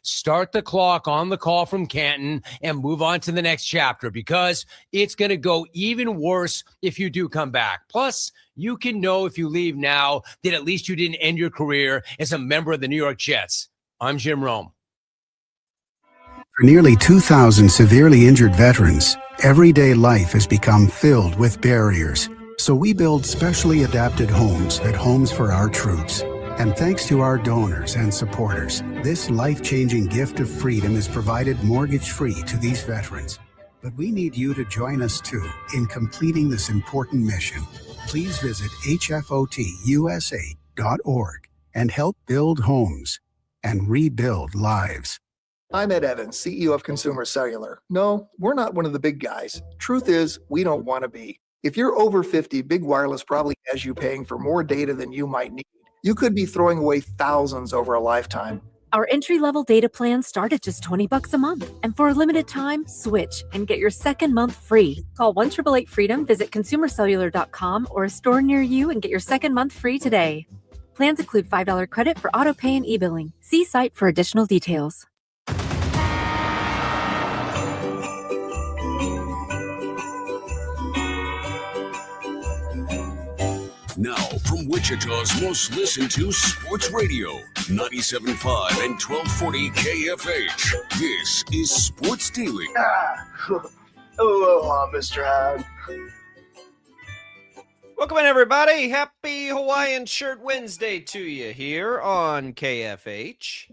start the clock on the call from Canton and move on to the next chapter, because it's going to go even worse if you do come back. Plus, you can know if you leave now that at least you didn't end your career as a member of the New York Jets. I'm Jim Rome. For nearly 2,000 severely injured veterans, everyday life has become filled with barriers. So we build specially adapted homes at Homes for Our Troops. And thanks to our donors and supporters, this life-changing gift of freedom is provided mortgage-free to these veterans. But we need you to join us too in completing this important mission. Please visit hfotusa.org and help build homes and rebuild lives. I'm Ed Evans, CEO of Consumer Cellular. No, we're not one of the big guys. Truth is, we don't want to be. If you're over 50, Big Wireless probably has you paying for more data than you might need. You could be throwing away thousands over a lifetime. Our entry-level data plans start at just $20 a month. And for a limited time, switch and get your second month free. Call 1-888-FREEDOM, visit consumercellular.com or a store near you and get your second month free today. Plans include $5 credit for auto pay and e-billing. See site for additional details. Now, from Wichita's most listened to sports radio, 97.5 and 1240 KFH, this is Sports Daily. Aloha, Mr. Hound. Welcome in, everybody. Happy Hawaiian Shirt Wednesday to you here on KFH.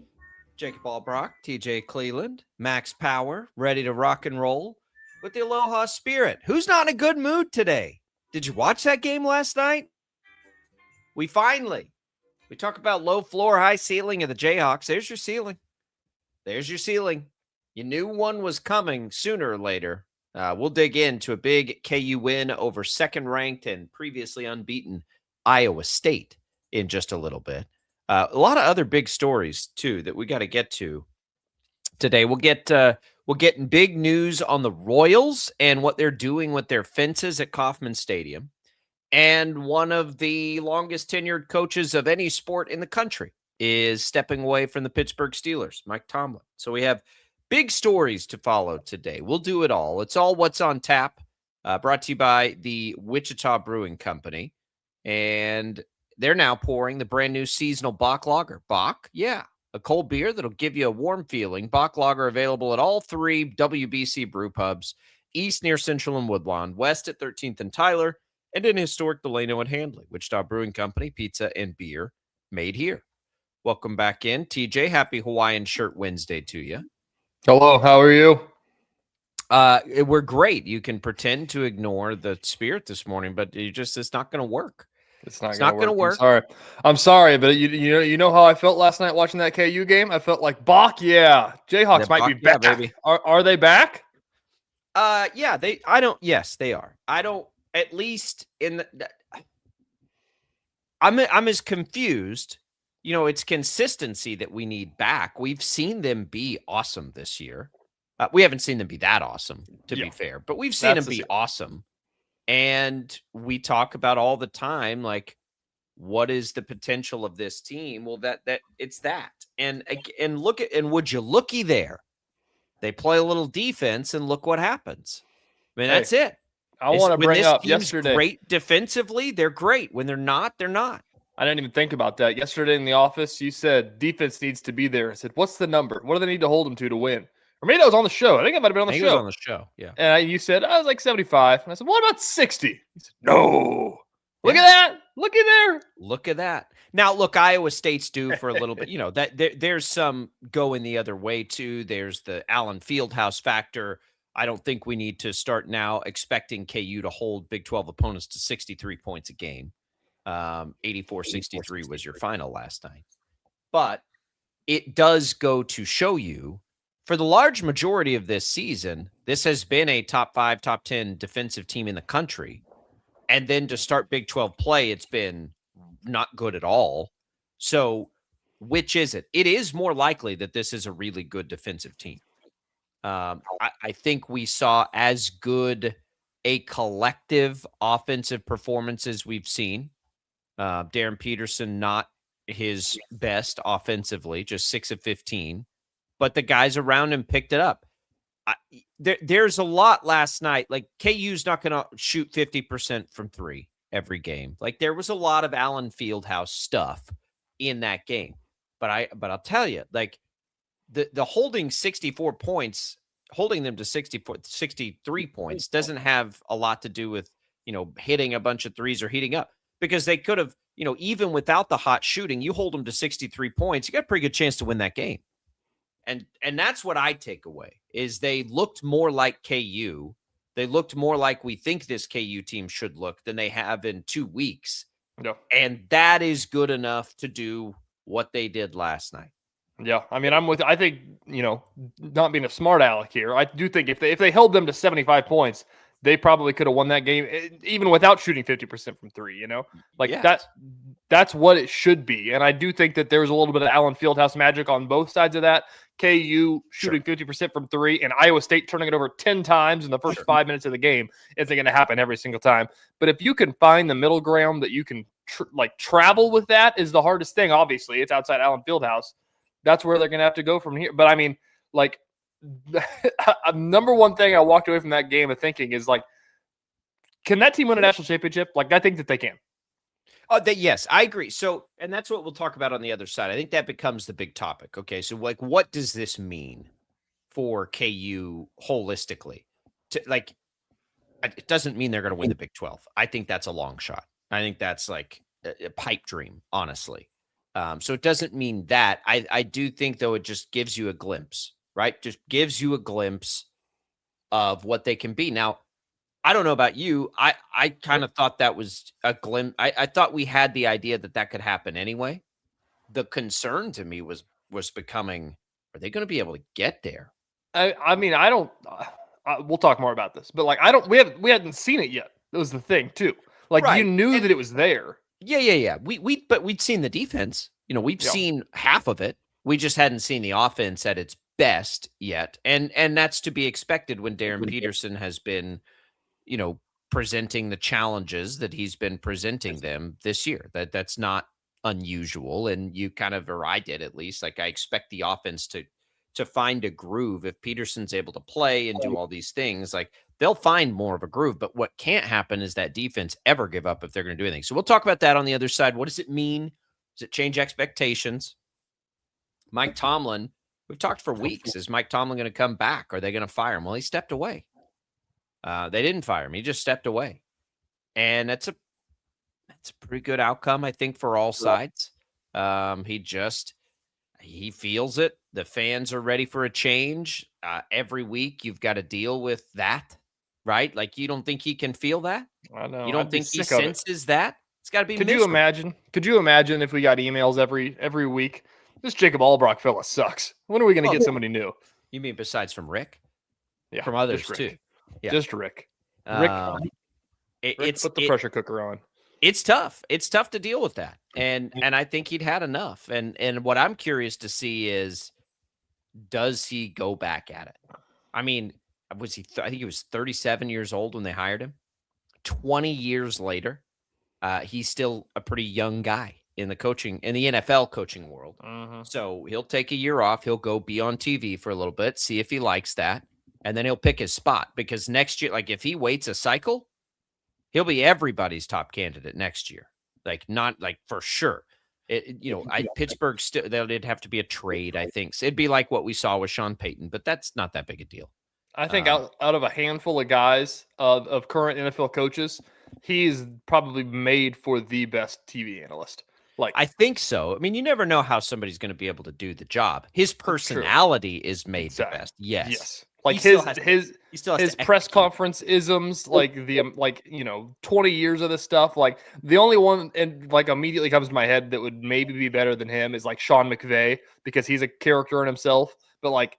Jacob Albrock, TJ Cleveland, Max Power, ready to rock and roll with the Aloha spirit. Who's not in a good mood today? Did you watch that game last night? We talk about low floor, high ceiling of the Jayhawks. There's your ceiling. You knew one was coming sooner or later. We'll dig into a big KU win over second-ranked and previously unbeaten Iowa State in just a little bit. A lot of other big stories, too, that we got to get to today. We'll get big news on the Royals and what they're doing with their fences at Kauffman Stadium. And one of the longest tenured coaches of any sport in the country is stepping away from the Pittsburgh Steelers, Mike Tomlin. So we have big stories to follow today. We'll do it all. It's all what's on tap, brought to you by the Wichita Brewing Company. And they're now pouring the brand new seasonal Bach Lager. Bach, yeah, a cold beer that'll give you a warm feeling. Bach Lager available at all three WBC brew pubs, east near Central and Woodlawn, west at 13th and Tyler, and in historic Delano and Handley. Wichita Brewing Company, pizza and beer made here. Welcome back in. TJ, happy Hawaiian Shirt Wednesday to you. Hello, how are you? We're great. You can pretend to ignore the spirit this morning, but it's not going to work. It's not going to work. I'm sorry, but you know how I felt last night watching that KU game? I felt like Bach, yeah. Jayhawks might be back. Baby. Are they back? Yeah, they are. I don't. At least I'm as confused. It's consistency that we need back. We've seen them be awesome this year. We haven't seen them be that awesome, to be fair, but we've seen them be awesome. And we talk about all the time, like, what is the potential of this team? Well, that it's that. And would you looky there? They play a little defense, and look what happens. I mean, that's it. I want to bring up yesterday. Great defensively, they're great. When they're not, they're not. I didn't even think about that. Yesterday in the office, you said defense needs to be there. I said, what's the number? What do they need to hold them to win? Or maybe that was on the show. I think it might have been on the show. It was on the show, yeah. And you said, I was like 75. And I said, what about 60? He said, no. Look at that. Look at there. Look at that. Now, look, Iowa State's due for a little bit. That there's some going the other way, too. There's the Allen Fieldhouse factor. I don't think we need to start now expecting KU to hold Big 12 opponents to 63 points a game. 84-63 was your final last night. But it does go to show you, for the large majority of this season, this has been a top 5, top 10 defensive team in the country. And then to start Big 12 play, it's been not good at all. So which is it? It is more likely that this is a really good defensive team. I think we saw as good a collective offensive performance as we've seen. Darren Peterson, not his best offensively, just 6 of 15. but the guys around him picked it up. There's a lot last night. Like KU's not going to shoot 50% from three every game. Like there was a lot of Allen Fieldhouse stuff in that game. But I'll tell you, like the holding 64 points, holding them to 63 points doesn't have a lot to do with, hitting a bunch of threes or heating up, because they could have, even without the hot shooting, you hold them to 63 points, you got a pretty good chance to win that game. And that's what I take away is they looked more like KU. They looked more like we think this KU team should look than they have in 2 weeks. Yeah. And that is good enough to do what they did last night. Yeah. I mean, I think, not being a smart aleck here, I do think if they held them to 75 points, they probably could have won that game even without shooting 50% from three, Yes. That's what it should be. And I do think that there's a little bit of Allen Fieldhouse magic on both sides of that. KU shooting 50% from three and Iowa State turning it over 10 times in the first 5 minutes of the game isn't going to happen every single time. But if you can find the middle ground that you can travel with, that is the hardest thing. Obviously, it's outside Allen Fieldhouse. That's where they're going to have to go from here. But I mean, number one thing I walked away from that game of thinking is can that team win a national championship? I think that they can. Yes, I agree. So, and that's what we'll talk about on the other side. I think that becomes the big topic. Okay, so what does this mean for KU holistically? It doesn't mean they're going to win the Big 12. I think that's a long shot. I think that's like a pipe dream, honestly. So it doesn't mean that. I do think, though, it just gives you a glimpse, right? Just gives you a glimpse of what they can be. Now, I don't know about you. I kind of thought that was a glimpse. I thought we had the idea that could happen anyway. The concern to me was becoming, are they going to be able to get there? I mean, I don't. We'll talk more about this, but we hadn't seen it yet. That was the thing too. Right. You knew that it was there. Yeah. But we'd seen the defense. We've seen half of it. We just hadn't seen the offense at its best yet, and that's to be expected when Darren Peterson has been, presenting the challenges that he's been presenting them this year. That's not unusual. And you kind of, or I did at least, I expect the offense to find a groove. If Peterson's able to play and do all these things, they'll find more of a groove. But what can't happen is that defense ever give up if they're going to do anything. So we'll talk about that on the other side. What does it mean? Does it change expectations? Mike Tomlin, we've talked for weeks. Is Mike Tomlin going to come back? Are they going to fire him? Well, he stepped away. They didn't fire him. He just stepped away. And that's a pretty good outcome, I think, for all sides. He feels it. The fans are ready for a change. Every week you've got to deal with that, right? You don't think he can feel that? I know. You don't think he senses that? It's got to be miserable. Could you imagine if we got emails every week? This Jacob Albrock fella sucks. When are we going to get somebody new? You mean besides from Rick? Yeah. From others too. Yeah. Just Rick. Rick put the pressure cooker on. It's tough. It's tough to deal with that. And I think he'd had enough. And what I'm curious to see is, does he go back at it? I mean, I think he was 37 years old when they hired him. 20 years later, he's still a pretty young guy in the NFL coaching world. Mm-hmm. So he'll take a year off. He'll go be on TV for a little bit, see if he likes that. And then he'll pick his spot, because next year, if he waits a cycle, he'll be everybody's top candidate next year. Not for sure. Pittsburgh still, they'd have to be a trade, I think. So it'd be like what we saw with Sean Payton, but that's not that big a deal. I think out of a handful of guys of current NFL coaches, he's probably made for the best TV analyst. I think so. I mean, you never know how somebody's going to be able to do the job. His personality is made the best. Yes. His press conference isms, 20 years of this stuff. The only one and immediately comes to my head that would maybe be better than him is Sean McVay, because he's a character in himself. But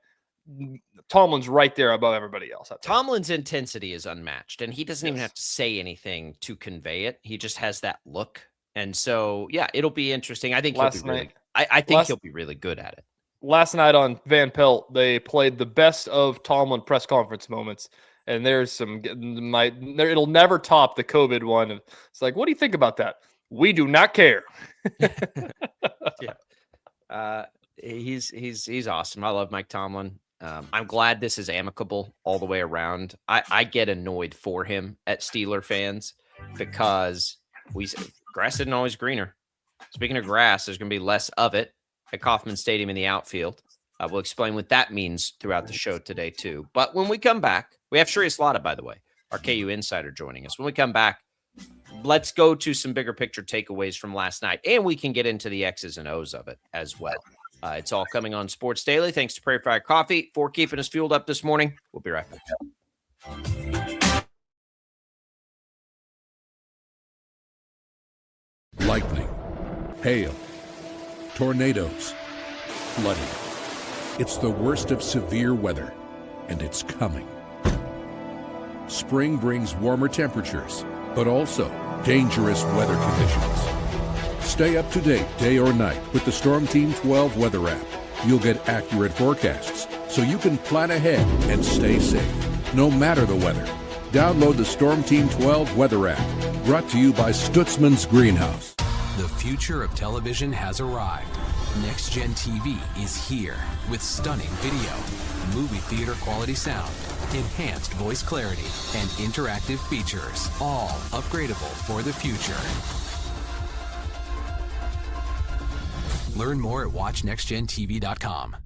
Tomlin's right there above everybody else. Tomlin's intensity is unmatched, and he doesn't even have to say anything to convey it. He just has that look. And so, yeah, it'll be interesting. I think he'll be really good at it. Last night on Van Pelt, they played the best of Tomlin press conference moments, and there's it'll never top the COVID one. It's what do you think about that? We do not care. Yeah. He's awesome. I love Mike Tomlin. I'm glad this is amicable all the way around. I get annoyed for him at Steeler fans because grass isn't always greener. Speaking of grass, there's going to be less of it at Kauffman Stadium in the outfield. We'll explain what that means throughout the show today, too. But when we come back, we have Shreyas Laddha, by the way, our KU insider joining us. When we come back, let's go to some bigger picture takeaways from last night, and we can get into the X's and O's of it as well. It's all coming on Sports Daily. Thanks to Prairie Fire Coffee for keeping us fueled up this morning. We'll be right back. Lightning, hail, tornadoes, flooding. It's the worst of severe weather, and it's coming. Spring brings warmer temperatures, but also dangerous weather conditions. Stay up to date day or night with the Storm Team 12 weather app. You'll get accurate forecasts so you can plan ahead and stay safe, no matter the weather. Download the Storm Team 12 weather app, brought to you by Stutzman's Greenhouse. The future of television has arrived. Next Gen TV is here with stunning video, movie theater quality sound, enhanced voice clarity, and interactive features, all upgradable for the future. Learn more at watchnextgentv.com.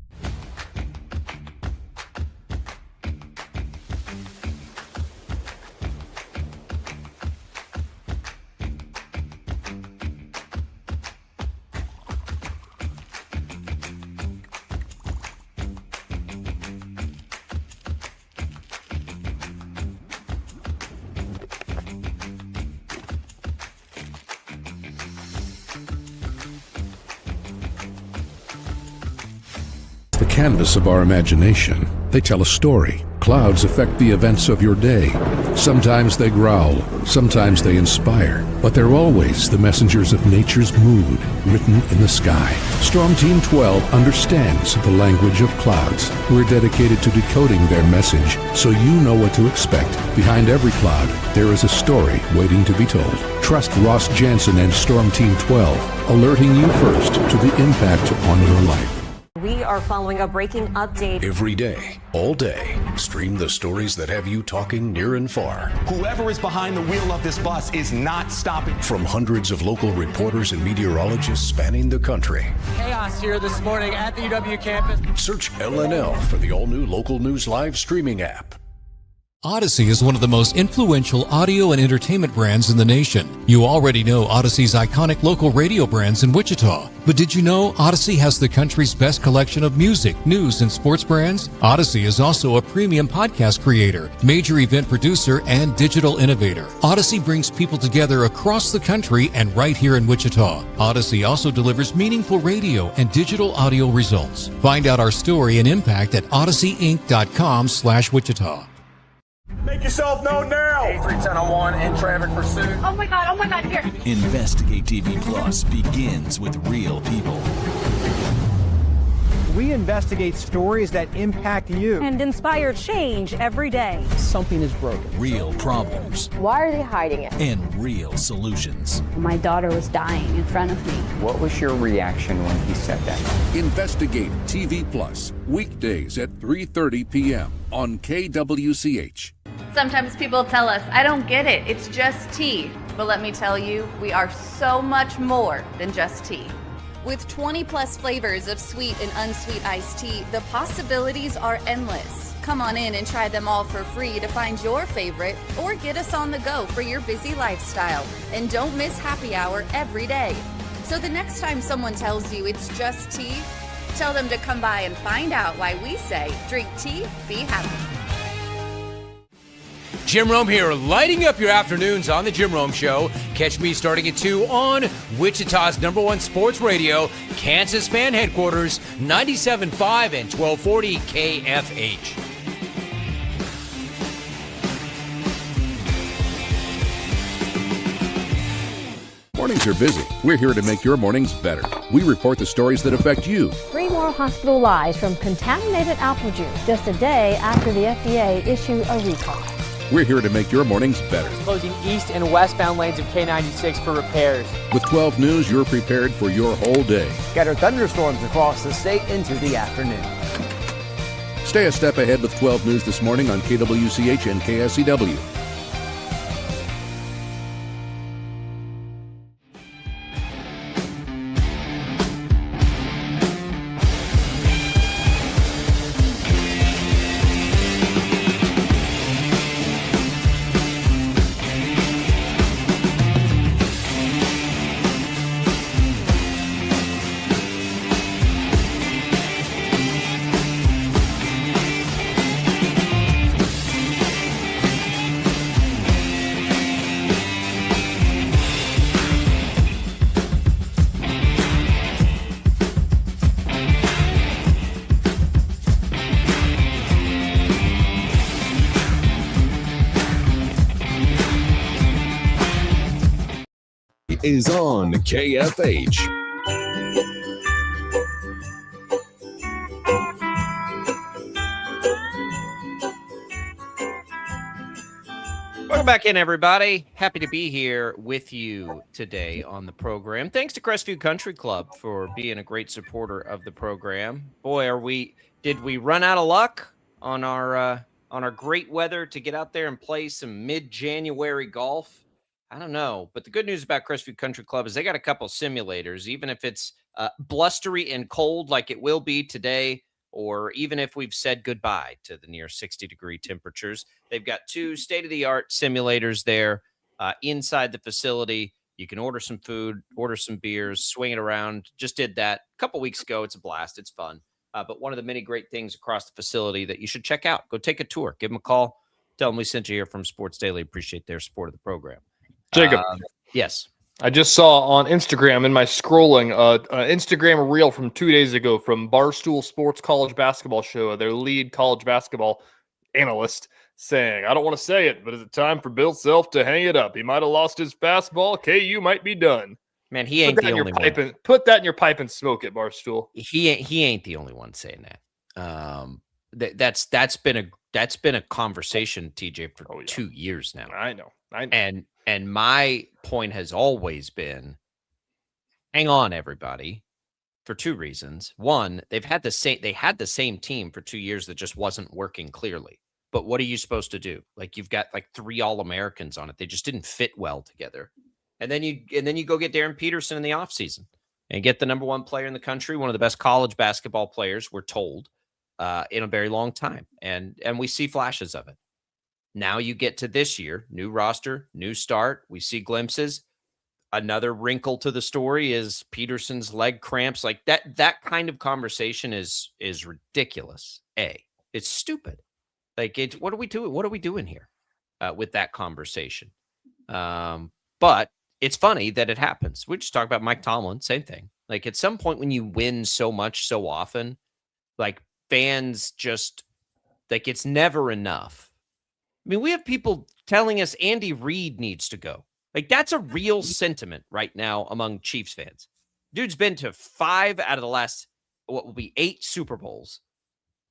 The canvas of our imagination. They tell a story. Clouds affect the events of your day. Sometimes they growl, sometimes they inspire, but they're always the messengers of nature's mood written in the sky. Storm Team 12 understands the language of clouds. We're dedicated to decoding their message so you know what to expect. Behind every cloud, there is a story waiting to be told. Trust Ross Jansen and Storm Team 12, alerting you first to the impact on your life. We are following a breaking update. Every day, all day, stream the stories that have you talking near and far. Whoever is behind the wheel of this bus is not stopping. From hundreds of local reporters and meteorologists spanning the country. Chaos here this morning at the UW campus. Search LNL for the all-new Local News Live streaming app. Odyssey is one of the most influential audio and entertainment brands in the nation. You already know Odyssey's iconic local radio brands in Wichita. But did you know Odyssey has the country's best collection of music, news, and sports brands? Odyssey is also a premium podcast creator, major event producer, and digital innovator. Odyssey brings people together across the country and right here in Wichita. Odyssey also delivers meaningful radio and digital audio results. Find out our story and impact at odysseyinc.com/Wichita. Make yourself known now. 31001 in traffic pursuit. Oh my God, here. Investigate TV Plus begins with real people. We investigate stories that impact you. And inspire change every day. Something is broken. Real problems. Why are they hiding it? And real solutions. My daughter was dying in front of me. What was your reaction when he said that? Investigate TV Plus, weekdays at 3:30 p.m. on KWCH. Sometimes people tell us, I don't get it, it's just tea. But let me tell you, we are so much more than just tea. With 20 plus flavors of sweet and unsweet iced tea, the possibilities are endless. Come on in and try them all for free to find your favorite, or get us on the go for your busy lifestyle. And don't miss happy hour every day. So the next time someone tells you it's just tea, tell them to come by and find out why we say, drink tea, be happy. Jim Rome here, lighting up your afternoons on The Jim Rome Show. Catch me starting at 2 on Wichita's #1 sports radio, Kansas fan headquarters, 97.5 and 1240 KFH. Mornings are busy. We're here to make your mornings better. We report the stories that affect you. 3 more hospital lies from contaminated apple juice just a day after the FDA issued a recall. We're here to make your mornings better. Closing east and westbound lanes of K96 for repairs. With 12 News, you're prepared for your whole day. Scattered thunderstorms across the state into the afternoon. Stay a step ahead with 12 News this morning on KWCH and KSCW. Is on KFH. Welcome back in, everybody. Happy to be here with you today on the program. Thanks to Crestview Country Club for being a great supporter of the program. Boy, did we run out of luck on our great weather to get out there and play some mid-January golf? I don't know, but the good news about Crestview Country Club is they got a couple simulators, even if it's blustery and cold like it will be today, or even if we've said goodbye to the near 60-degree temperatures. They've got 2 state-of-the-art simulators there inside the facility. You can order some food, order some beers, swing it around. Just did that a couple weeks ago. It's a blast. It's fun. But one of the many great things across the facility that you should check out. Go take a tour. Give them a call. Tell them we sent you here from Sports Daily. Appreciate their support of the program. Jacob. Yes. I just saw on Instagram in my scrolling Instagram reel from 2 days ago from Barstool Sports College Basketball Show, their lead college basketball analyst, saying, I don't want to say it, but is it time for Bill Self to hang it up? He might have lost his fastball. KU might be done. Man, he ain't the only one. Put that in your pipe and smoke it, Barstool. He ain't the only one saying that. That's been a conversation, TJ, for 2 years now. I know. And my point has always been, hang on, everybody, for 2 reasons. One, they had the same team for 2 years that just wasn't working clearly. But what are you supposed to do? Like, you've got like 3 All-Americans on it. They just didn't fit well together. And then you go get Darren Peterson in the offseason and get the number 1 player in the country, one of the best college basketball players, we're told, in a very long time. And we see flashes of it. Now you get to this year, new roster, new start. We see glimpses. Another wrinkle to the story is Peterson's leg cramps. Like that kind of conversation is ridiculous. It's stupid. Like, what are we doing? What are we doing here with that conversation? But it's funny that it happens. We just talked about Mike Tomlin, same thing. Like, at some point when you win so much so often, like, fans just, like, it's never enough. I mean, we have people telling us Andy Reid needs to go. Like, that's a real sentiment right now among Chiefs fans. Dude's been to 5 out of the last, what will be 8 Super Bowls.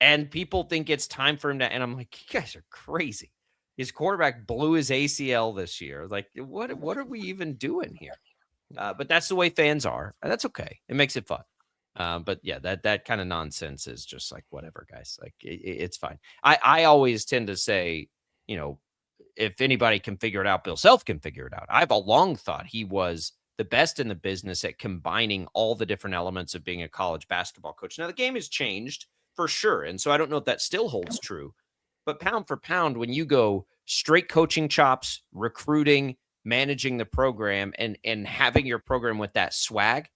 And people think it's time for him to, and I'm like, you guys are crazy. His quarterback blew his ACL this year. Like, what are we even doing here? But that's the way fans are. And that's okay. It makes it fun. But yeah, that kind of nonsense is just like, whatever, guys. Like, it's fine. I always tend to say, you know, if anybody can figure it out, Bill Self can figure it out. I've long thought he was the best in the business at combining all the different elements of being a college basketball coach. Now, the game has changed for sure. And so I don't know if that still holds true. But pound for pound, when you go straight coaching chops, recruiting, managing the program, and having your program with that swag,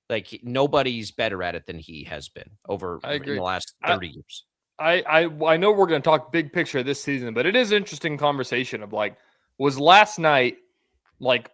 like, nobody's better at it than he has been over in the last 30 years. I know we're going to talk big picture this season, but it is an interesting conversation of, like, was last night, like,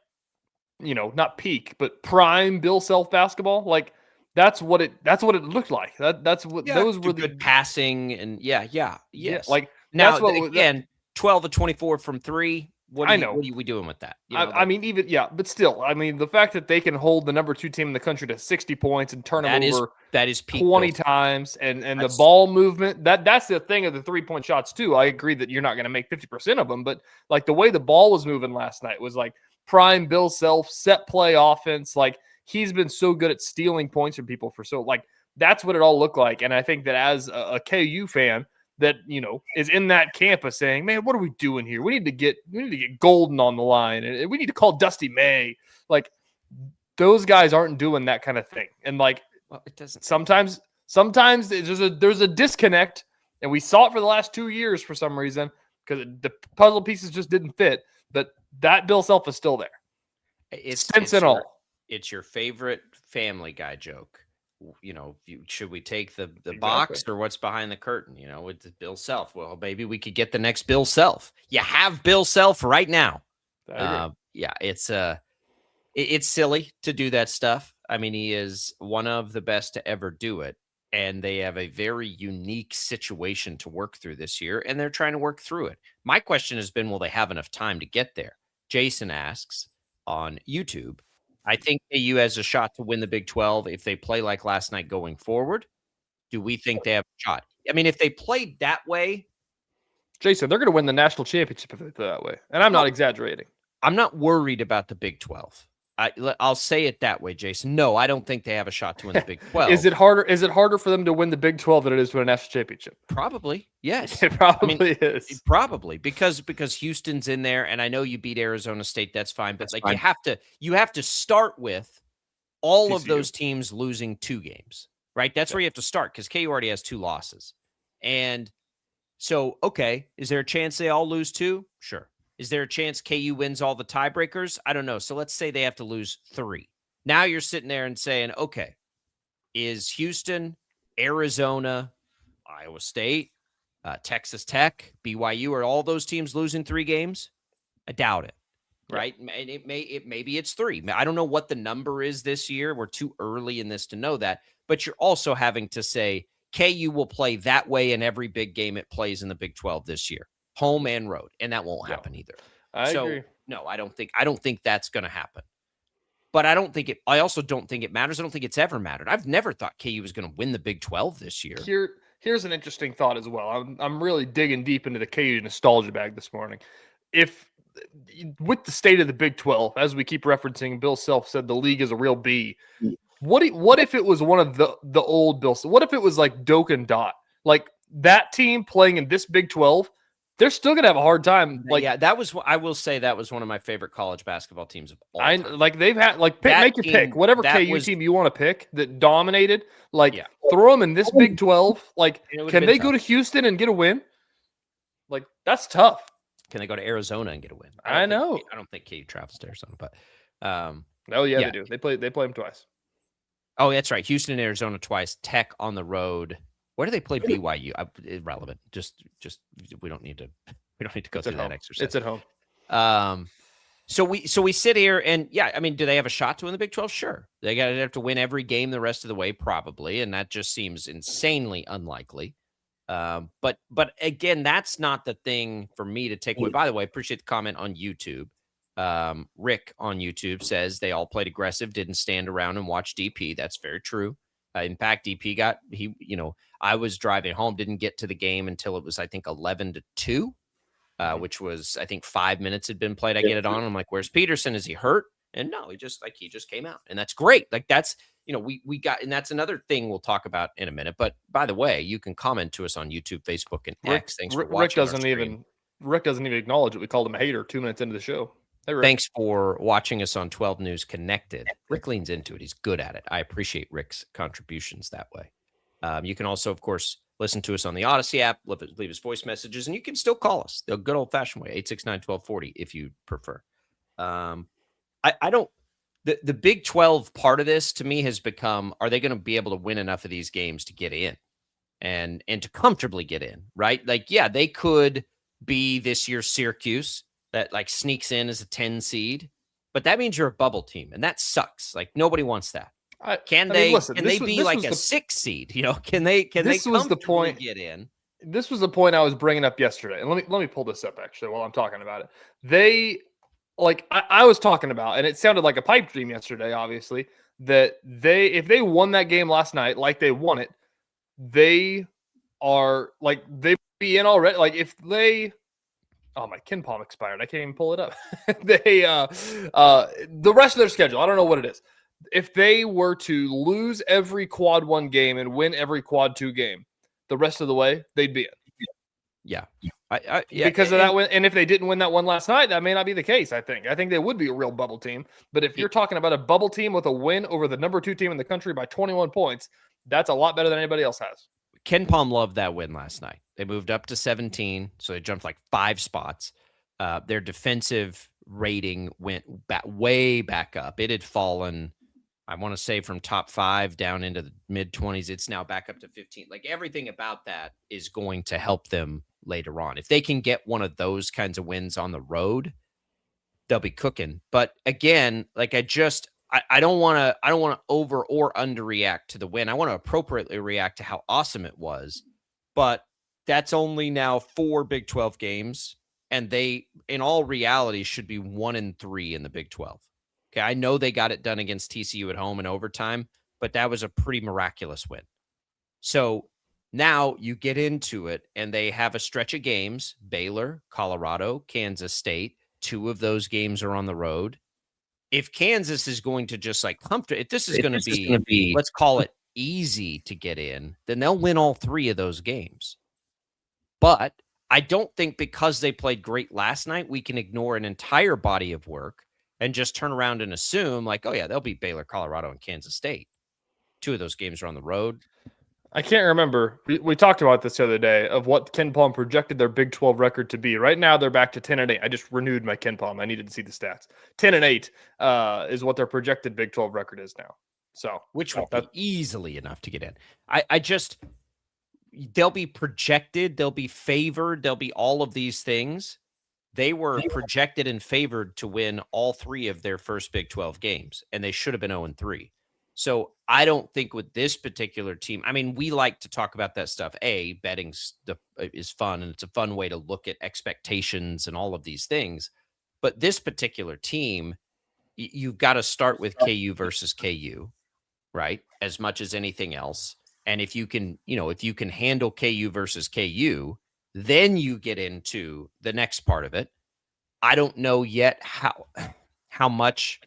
you know, not peak, but prime Bill Self basketball? Like, that's what it looked like. That's what those were good passing and yes. Like, now again, 12 of 24 from 3, What are we doing with that? I mean, but still, I mean, the fact that they can hold the number 2 team in the country to 60 points and turn them over that is 20 times, and the ball movement, that's the thing of the 3-point shots too. I agree that you're not going to make 50% of them, but like the way the ball was moving last night was like prime Bill Self set play offense. Like he's been so good at stealing points from people for so like that's what it all looked like. And I think that as a KU fan, that is in that camp of saying, man, what are we doing here? We need to get Golden on the line, and we need to call Dusty May. Like those guys aren't doing that kind of thing. And like, it doesn't. Sometimes there's a disconnect, and we saw it for the last 2 years for some reason because the puzzle pieces just didn't fit. But that Bill Self is still there. It's all. It's your favorite Family Guy joke. Should we take the box or what's behind the curtain? With Bill Self. Well, maybe we could get the next Bill Self. You have Bill Self right now. It's silly to do that stuff. I mean, he is one of the best to ever do it, and they have a very unique situation to work through this year, and they're trying to work through it. My question has been, will they have enough time to get there? Jason asks on YouTube, I think KU has a shot to win the Big 12 if they play like last night going forward. Do we think they have a shot? I mean, if they played that way, Jason, they're going to win the national championship if they play that way. And I'm not exaggerating. I'm not worried about the Big 12. I'll say it that way, Jason. No, I don't think they have a shot to win the Big 12. Is it harder for them to win the Big 12 than it is to win a national championship? Probably, yes. It probably is. Probably because Houston's in there, and I know you beat Arizona State. That's fine, but you have to start with all TCU. Of those teams losing 2 games, right? That's where you have to start because KU already has 2 losses, and so okay, is there a chance they all lose 2? Sure. Is there a chance KU wins all the tiebreakers? I don't know. So let's say they have to lose 3. Now you're sitting there and saying, okay, is Houston, Arizona, Iowa State, Texas Tech, BYU, are all those teams losing 3 games? I doubt it, right? And maybe it's 3. I don't know what the number is this year. We're too early in this to know that. But you're also having to say KU will play that way in every big game it plays in the Big 12 this year. Home and road, and that won't happen either. I agree. No, I don't think that's going to happen. But I also don't think it matters. I don't think it's ever mattered. I've never thought KU was going to win the Big 12 this year. Here's an interesting thought as well. I'm really digging deep into the KU nostalgia bag this morning. If with the state of the Big 12, as we keep referencing, Bill Self said the league is a real B. What if it was one of the old Bill? What if it was like Doak and Dot, like that team playing in this Big 12? They're still gonna have a hard time. Like, I will say that was one of my favorite college basketball teams of all time. They've had make your pick, whatever KU team you want to pick that dominated. Throw them in this Big 12. Can they go to Houston and get a win? That's tough. Can they go to Arizona and get a win? I know. I don't think KU travels to Arizona, but they do. They play them twice. Oh, that's right. Houston and Arizona twice. Tech on the road. Where do they play BYU? Irrelevant. Just we don't need to go through that exercise. It's at home. So we sit here and I mean, do they have a shot to win the Big 12? Sure. They have to win every game the rest of the way, probably, and that just seems insanely unlikely. But again, that's not the thing for me to take away. By the way, I appreciate the comment on YouTube. Rick on YouTube says they all played aggressive, didn't stand around and watch DP. That's very true. In fact, DP I was driving home, didn't get to the game until it was, I think, 11-2, which was, I think, 5 minutes had been played. I get it on. I'm like, where's Peterson? Is he hurt? And no, he just came out, and that's great. That's, we got, and that's another thing we'll talk about in a minute. But by the way, you can comment to us on YouTube, Facebook, and X. Thanks for watching. Rick doesn't even acknowledge it. We called him a hater 2 minutes into the show. Hey, thanks for watching us on 12 News Connected. Rick leans into it. He's good at it. I appreciate Rick's contributions that way. You can also, of course, listen to us on the Odyssey app, leave us voice messages, and you can still call us the good old-fashioned way, 869-1240, if you prefer. I don't – the Big 12 part of this, to me, has become, are they going to be able to win enough of these games to get in and to comfortably get in, right? They could be this year's Syracuse that sneaks in as a 10 seed, but that means you're a bubble team, and that sucks. Nobody wants that. Can they be a 6 seed? Can they comfortably get in? this was the point I was bringing up yesterday, and let me pull this up actually while I'm talking about it. They, like I was talking about, and it sounded like a pipe dream yesterday, obviously, that if they won that game last night, like they won it, they are like they'd be in already. Like if they, oh, my Ken Palm expired. I can't even pull it up. The rest of their schedule, I don't know what it is. If they were to lose every quad 1 game and win every quad 2 game, the rest of the way, they'd be in. Yeah. Because of that win. And if they didn't win that one last night, that may not be the case, I think. I think they would be a real bubble team. But if you're talking about a bubble team with a win over the number 2 team in the country by 21 points, that's a lot better than anybody else has. Ken Palm loved that win last night. They moved up to 17, so they jumped like 5 spots. Their defensive rating went way back up. It had fallen, I want to say, from top 5 down into the mid-20s. It's now back up to 15. Like, everything about that is going to help them later on. If they can get one of those kinds of wins on the road, they'll be cooking. But again, like I don't want to over or underreact to the win. I want to appropriately react to how awesome it was. But that's only now 4 Big 12 games, and they, in all reality, should be 1-3 in the Big 12. Okay, I know they got it done against TCU at home in overtime, but that was a pretty miraculous win. So now you get into it, and they have a stretch of games: Baylor, Colorado, Kansas State. 2 of those games are on the road. If Kansas is going to just like if this is going to be, let's call it easy to get in, then they'll win all 3 of those games. But I don't think because they played great last night, we can ignore an entire body of work and just turn around and assume like, oh yeah, they'll beat Baylor, Colorado, and Kansas State. 2 of those games are on the road. I can't remember. We talked about this the other day of what Ken Palm projected their Big 12 record to be. Right now, they're back to 10-8. I just renewed my Ken Palm. I needed to see the stats. 10-8 is what their projected Big 12 record is now. So, which would be easily enough to get in. I just, they'll be projected, they'll be favored, they'll be all of these things. They were projected and favored to win all 3 of their first Big 12 games, and they should have been 0-3. So I don't think with this particular team, I mean, we like to talk about that stuff. Betting is fun, and it's a fun way to look at expectations and all of these things. But this particular team, you've got to start with KU versus KU, right? As much as anything else. And if you can, if you can handle KU versus KU, then you get into the next part of it. I don't know yet how much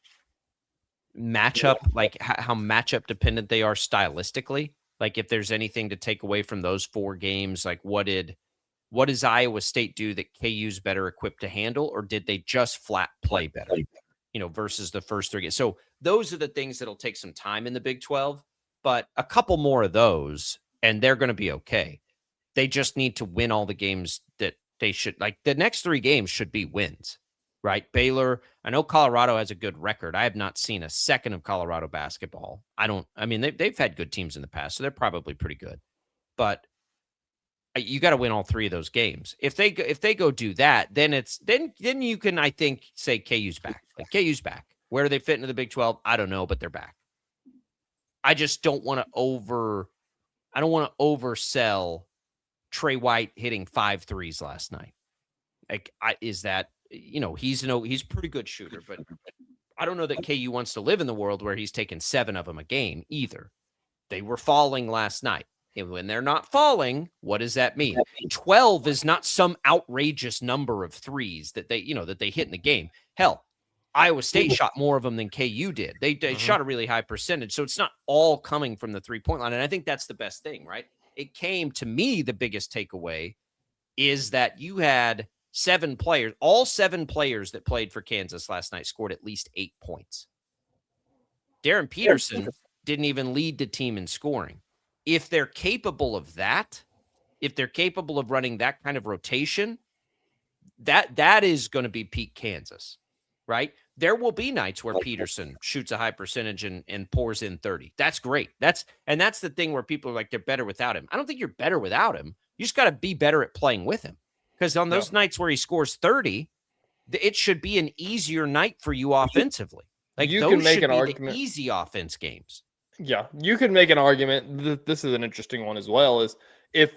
matchup, like how matchup dependent they are stylistically. Like if there's anything to take away from those 4 games, like what does Iowa State do that KU's better equipped to handle, or did they just flat play better, versus the first 3 games? So those are the things that'll take some time in the Big 12, but a couple more of those and they're going to be okay. They just need to win all the games that they should. Like the next 3 games should be wins. Right? Baylor, I know Colorado has a good record. I have not seen a second of Colorado basketball. They've had good teams in the past, so they're probably pretty good. But you got to win all 3 of those games. If they go do that, then you can, I think, say KU's back. Like KU's back. Where do they fit into the Big 12? I don't know, but they're back. I just don't want to oversell Trey White hitting 5 threes last night. Like, he's a pretty good shooter, but I don't know that KU wants to live in the world where he's taking 7 of them a game either. They were falling last night. And when they're not falling, what does that mean? 12 is not some outrageous number of threes that they hit in the game. Hell, Iowa State shot more of them than KU did. They shot a really high percentage. So it's not all coming from the 3-point line. And I think that's the best thing, right? It came to me, the biggest takeaway is that you had 7 players, all 7 players that played for Kansas last night scored at least 8 points. Darren Peterson didn't even lead the team in scoring. If they're capable of that, if they're capable of running that kind of rotation, that is going to be peak Kansas, right? There will be nights where Peterson shoots a high percentage and pours in 30. That's great. That's the thing where people are like, they're better without him. I don't think you're better without him. You just got to be better at playing with him. Because on those nights where he scores 30, it should be an easier night for you offensively. Like you those can make should an be argument. The easy offense games. Yeah, you can make an argument. This is an interesting one as well. Is if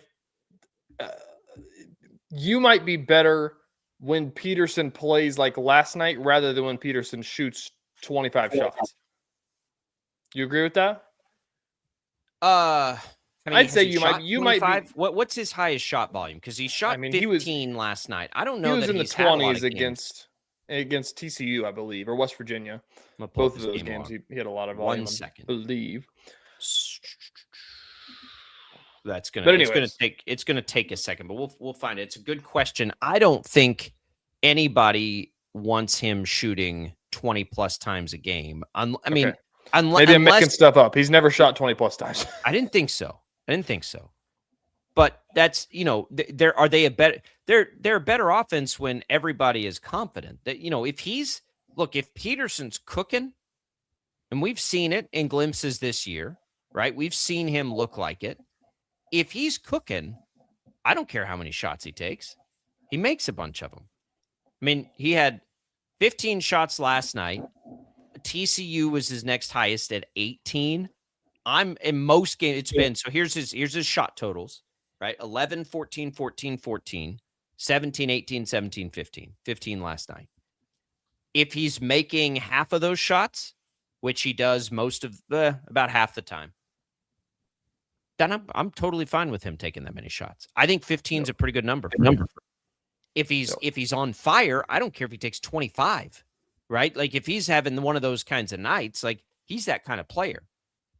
you might be better when Peterson plays like last night rather than when Peterson shoots 25 shots. Do you agree with that? I'd say you might be. What's his highest shot volume? Because he shot 15 last night. I don't know. He was that in the he's had a lot 20s of games. against TCU, I believe, or West Virginia. Both of those games, he had a lot of volume. 1 second. I believe. That's gonna. It's gonna take a second, but we'll find it. It's a good question. I don't think anybody wants him shooting 20 plus times a game. Maybe I'm making stuff up. He's never shot 20 plus times. I didn't think so. But that's, they're a better offense when everybody is confident that, if Peterson's cooking, and we've seen it in glimpses this year, right? We've seen him look like it. If he's cooking, I don't care how many shots he takes. He makes a bunch of them. I mean, he had 15 shots last night. TCU was his next highest at 18. I'm in most games. It's been, so here's his shot totals, right? 11, 14, 14, 14, 17, 18, 17, 15, 15 last night. If he's making half of those shots, which he does about half the time, then I'm totally fine with him taking that many shots. I think 15 is a pretty good number. If he's on fire, I don't care if he takes 25, right? Like if he's having one of those kinds of nights, like he's that kind of player.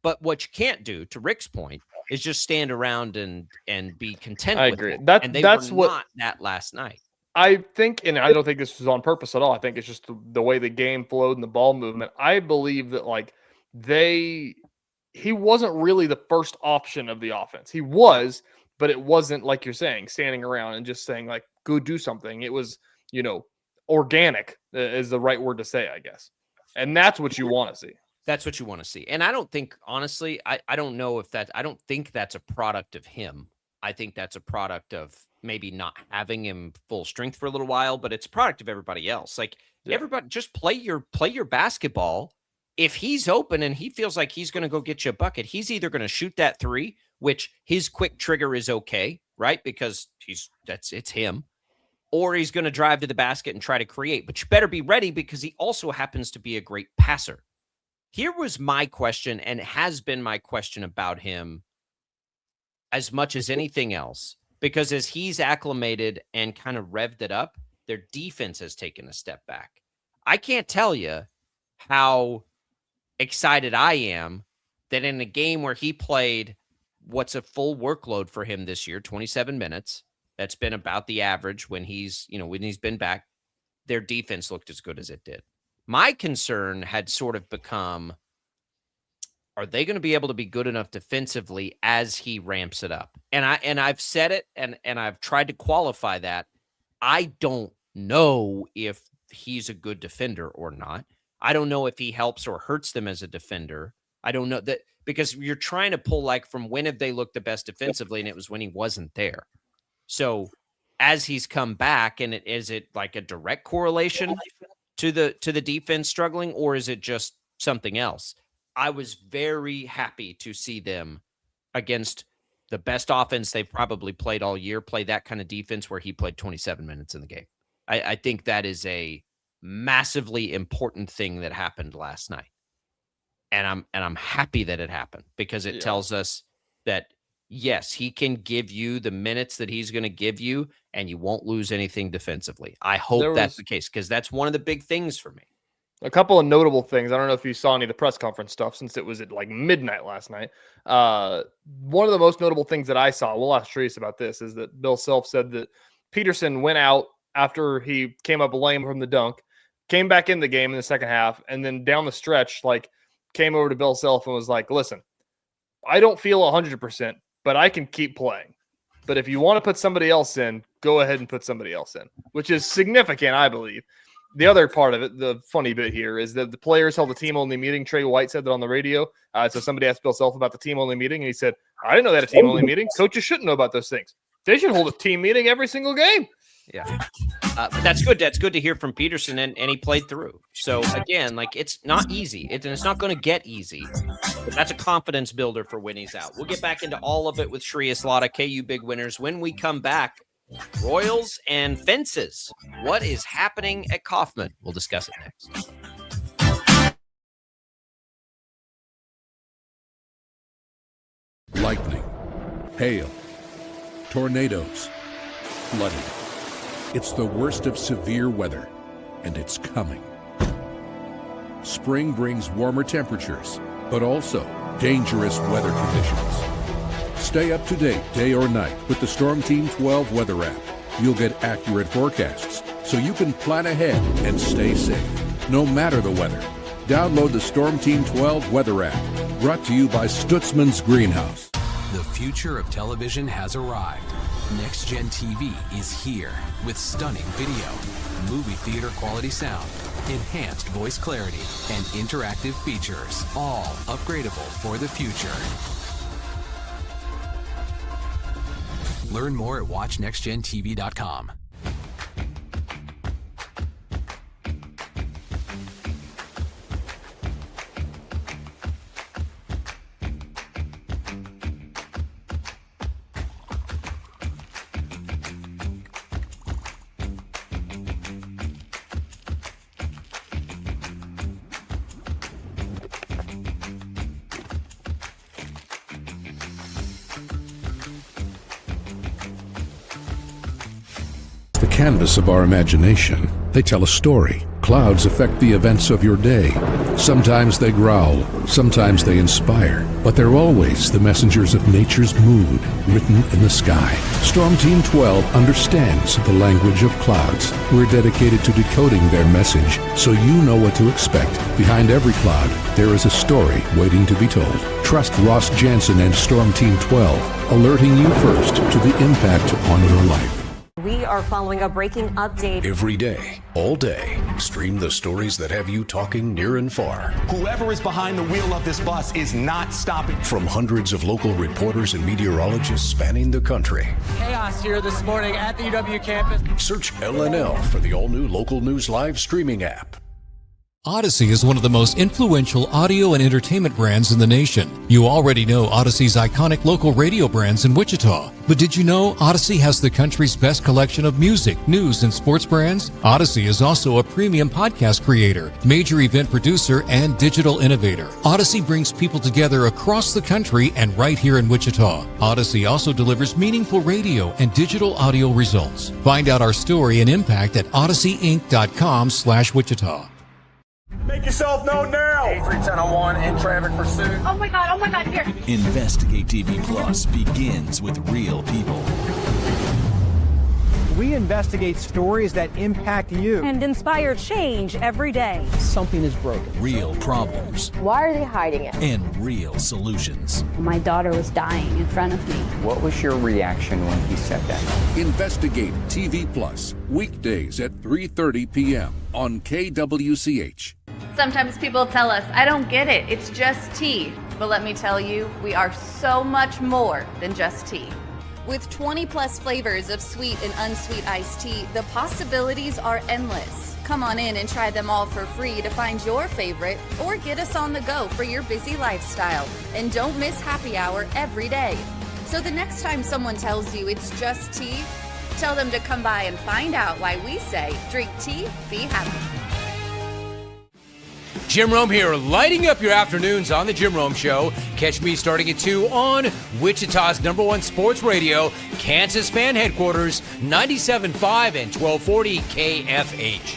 But what you can't do, to Rick's point, is just stand around and be content with agree. it. That's not that last night. I think, and I don't think this was on purpose at all. I think it's just the way the game flowed and the ball movement. I believe that he wasn't really the first option of the offense. He was, but it wasn't like you're saying, standing around and just saying like, go do something. It was, organic is the right word to say, I guess. And that's what you want to see. That's what you want to see. And I don't think, honestly, I don't know if I don't think that's a product of him. I think that's a product of maybe not having him full strength for a little while, but it's a product of everybody else. Like everybody just play your basketball. If he's open and he feels like he's going to go get you a bucket, he's either going to shoot that three, which his quick trigger is okay, right? Because it's him, or he's going to drive to the basket and try to create, but you better be ready because he also happens to be a great passer. Here was my question, and has been my question about him as much as anything else, because as he's acclimated and kind of revved it up, their defense has taken a step back. I can't tell you how excited I am that in a game where he played what's a full workload for him this year, 27 minutes, that's been about the average when he's been back, their defense looked as good as it did. My concern had sort of become, are they going to be able to be good enough defensively as he ramps it up? And I've said it, and I've tried to qualify that. I don't know if he's a good defender or not. I don't know if he helps or hurts them as a defender. I don't know that, because you're trying to pull like from when have they looked the best defensively, and it was when he wasn't there. So as he's come back, and is it like a direct correlation to the defense struggling, or is it just something else? I was very happy to see them against the best offense they've probably played all year play that kind of defense where he played 27 minutes in the game. I think that is a massively important thing that happened last night. And I'm happy that it happened, because it tells us that yes, he can give you the minutes that he's going to give you, and you won't lose anything defensively. I hope that's the case, because that's one of the big things for me. A couple of notable things. I don't know if you saw any of the press conference stuff, since it was at like midnight last night. One of the most notable things that I saw, we'll ask Shreyas about this, is that Bill Self said that Peterson went out after he came up lame from the dunk, came back in the game in the second half, and then down the stretch, came over to Bill Self and was like, listen, I don't feel 100%, but I can keep playing. But if you want to put somebody else in, go ahead and put somebody else in, which is significant, I believe. The other part of it, the funny bit here, is that the players held a team-only meeting. Trey White said that on the radio. So somebody asked Bill Self about the team-only meeting, and he said, I didn't know they had a team-only meeting. Coaches shouldn't know about those things. They should hold a team meeting every single game. Yeah. But that's good. That's good to hear from Peterson, and he played through. So, again, it's not easy. It's not going to get easy. But that's a confidence builder for when he's out. We'll get back into all of it with Shreyas Laddha, KU Big Winners. When we come back, Royals and fences. What is happening at Kauffman? We'll discuss it next. Lightning, hail, tornadoes, flooding. It's the worst of severe weather, and it's coming. Spring brings warmer temperatures, but also dangerous weather conditions. Stay up to date day or night with the Storm Team 12 weather app. You'll get accurate forecasts, so you can plan ahead and stay safe, no matter the weather. Download the Storm Team 12 weather app, brought to you by Stutzman's Greenhouse. The future of television has arrived. Next Gen TV is here with stunning video, movie theater quality sound, enhanced voice clarity, and interactive features, all upgradable for the future. Learn more at watchnextgentv.com. Canvas of our imagination. They tell a story. Clouds affect the events of your day. Sometimes they growl, sometimes they inspire, but they're always the messengers of nature's mood, written in the sky. Storm Team 12 understands the language of clouds. We're dedicated to decoding their message, so you know what to expect. Behind every cloud, there is a story waiting to be told. Trust Ross Jansen and Storm Team 12, alerting you first to the impact on your life. We are following a breaking update. Every day, all day, stream the stories that have you talking near and far. Whoever is behind the wheel of this bus is not stopping. From hundreds of local reporters and meteorologists spanning the country. Chaos here this morning at the UW campus. Search LNL for the all-new Local News Live streaming app. Odyssey is one of the most influential audio and entertainment brands in the nation. You already know Odyssey's iconic local radio brands in Wichita. But did you know Odyssey has the country's best collection of music, news, and sports brands? Odyssey is also a premium podcast creator, major event producer, and digital innovator. Odyssey brings people together across the country and right here in Wichita. Odyssey also delivers meaningful radio and digital audio results. Find out our story and impact at odysseyinc.com/Wichita. Make yourself known now. 831001 in traffic pursuit. Oh my God, here. Investigate TV Plus begins with real people. We investigate stories that impact you. And inspire change every day. Something is broken. Real problems Why are they hiding it? and real solutions. My daughter was dying in front of me. What was your reaction when he said that? Investigate TV Plus, weekdays at 3:30 p.m. on KWCH. Sometimes people tell us, I don't get it, it's just tea. But let me tell you, we are so much more than just tea. With 20 plus flavors of sweet and unsweet iced tea, the possibilities are endless. Come on in and try them all for free to find your favorite or get us on the go for your busy lifestyle. And don't miss happy hour every day. So the next time someone tells you it's just tea, tell them to come by and find out why we say drink tea, be happy. Jim Rome here, lighting up your afternoons on The Jim Rome Show. Catch me starting at 2 on Wichita's #1 sports radio, Kansas fan headquarters, 97.5 and 1240 KFH.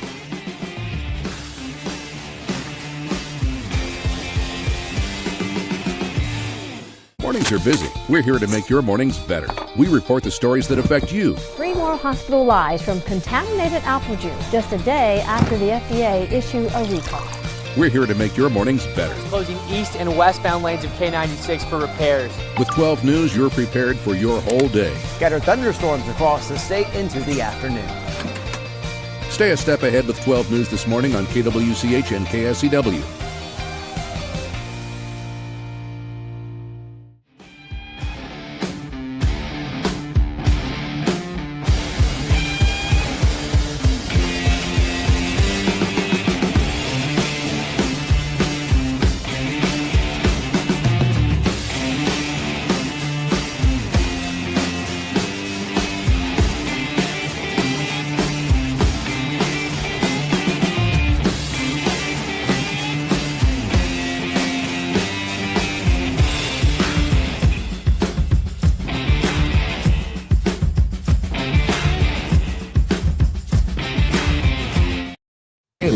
Mornings are busy. We're here to make your mornings better. We report the stories that affect you. 3 more hospital lies from contaminated apple juice just a day after the FDA issue a recall. We're here to make your mornings better. Closing east and westbound lanes of K96 for repairs. With 12 News, you're prepared for your whole day. Scattered thunderstorms across the state into the afternoon. Stay a step ahead with 12 News this morning on KWCH and KSCW.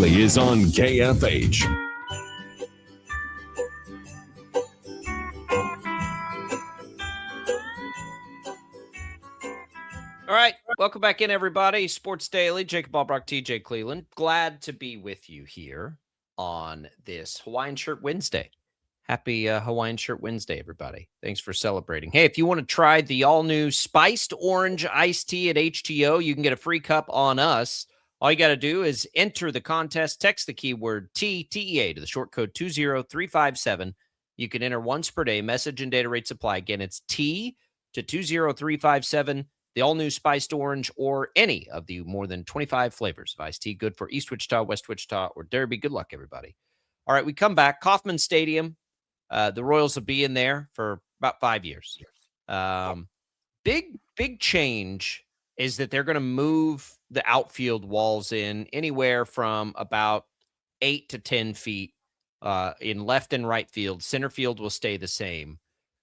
Daily is on KFH. All right, welcome back in, everybody. Sports Daily, Jacob Albrock, TJ Cleveland. Glad to be with you here on this Hawaiian Shirt Wednesday. Happy Hawaiian Shirt Wednesday, everybody. Thanks for celebrating. Hey, if you want to try the all-new Spiced Orange Iced Tea at HTO, you can get a free cup on us. All you got to do is enter the contest, text the keyword TEA to the short code 20357. You can enter once per day, message and data rate supply. Again, it's T to 20357. The all-new Spiced Orange or any of the more than 25 flavors of iced tea. Good for East Wichita, West Wichita, or Derby. Good luck, everybody. All right, we come back. Kauffman Stadium. The Royals will be in there for about 5 years. Big change is that they're going to move the outfield walls in anywhere from about 8 to 10 feet in left and right field. Center field will stay the same.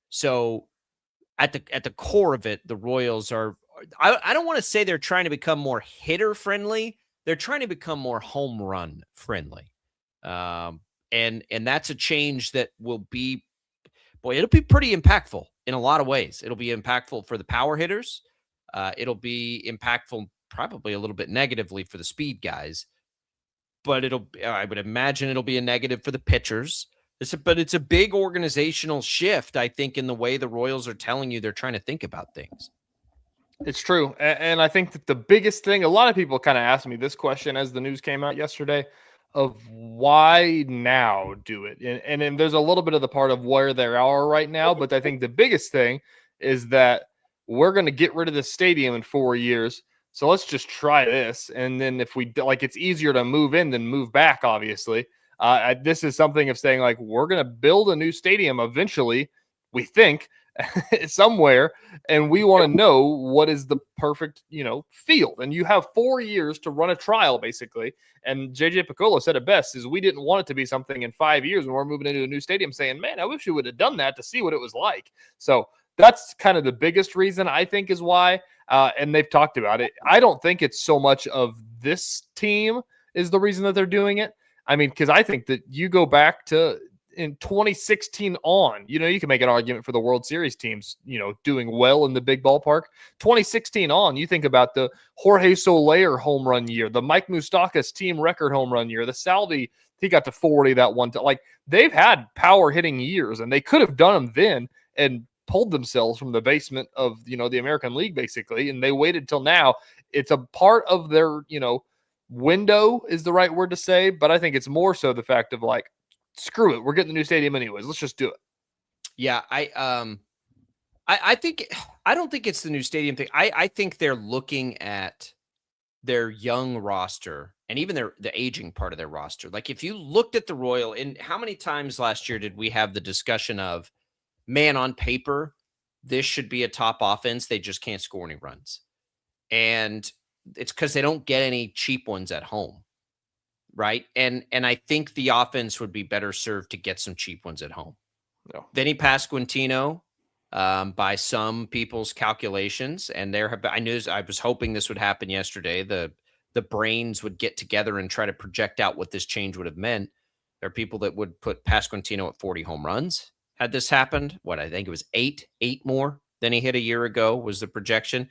So at the core of it, the Royals are, I don't want to say they're trying to become more hitter friendly. They're trying to become more home run friendly. And that's a change that will be, it'll be pretty impactful in a lot of ways. It'll be impactful for the power hitters. It'll be impactful probably a little bit negatively for the speed guys. But I would imagine it'll be a negative for the pitchers. But it's a big organizational shift, I think, in the way the Royals are telling you they're trying to think about things. It's true. And I think that the biggest thing, a lot of people kind of asked me this question as the news came out yesterday, of why now do it? And then there's a little bit of the part of where they are right now, but I think the biggest thing is that we're going to get rid of the stadium in 4 years. So let's just try this. And then if we like, it's easier to move in than move back, obviously. This is something of saying, like, we're going to build a new stadium eventually, we think, somewhere, and we want to know what is the perfect, field. And you have 4 years to run a trial, basically. And JJ Piccolo said it best, is we didn't want it to be something in 5 years when we're moving into a new stadium saying, man, I wish we would have done that to see what it was like. So that's kind of the biggest reason, I think, is why. And they've talked about it. I don't think it's so much of this team is the reason that they're doing it. I mean, because I think that you go back to in 2016 on, you can make an argument for the World Series teams, doing well in the big ballpark. 2016 on, you think about the Jorge Soler home run year, the Mike Moustakas team record home run year, the Salvi, he got to 40 that one time. Like, they've had power hitting years, and they could have done them then and pulled themselves from the basement of, the American League, basically, and they waited till now. It's a part of their, window is the right word to say, but I think it's more so the fact of, like, screw it, we're getting the new stadium anyways, let's just do it. Yeah, I think, I don't think it's the new stadium thing. I think they're looking at their young roster and even the aging part of their roster. Like, if you looked at the Royal, and how many times last year did we have the discussion of, man, on paper, this should be a top offense, they just can't score any runs. And it's because they don't get any cheap ones at home. Right. And I think the offense would be better served to get some cheap ones at home. No. Vinny Pasquantino, by some people's calculations, and I was hoping this would happen yesterday. The brains would get together and try to project out what this change would have meant. There are people that would put Pasquantino at 40 home runs had this happened. I think it was eight more than he hit a year ago was the projection.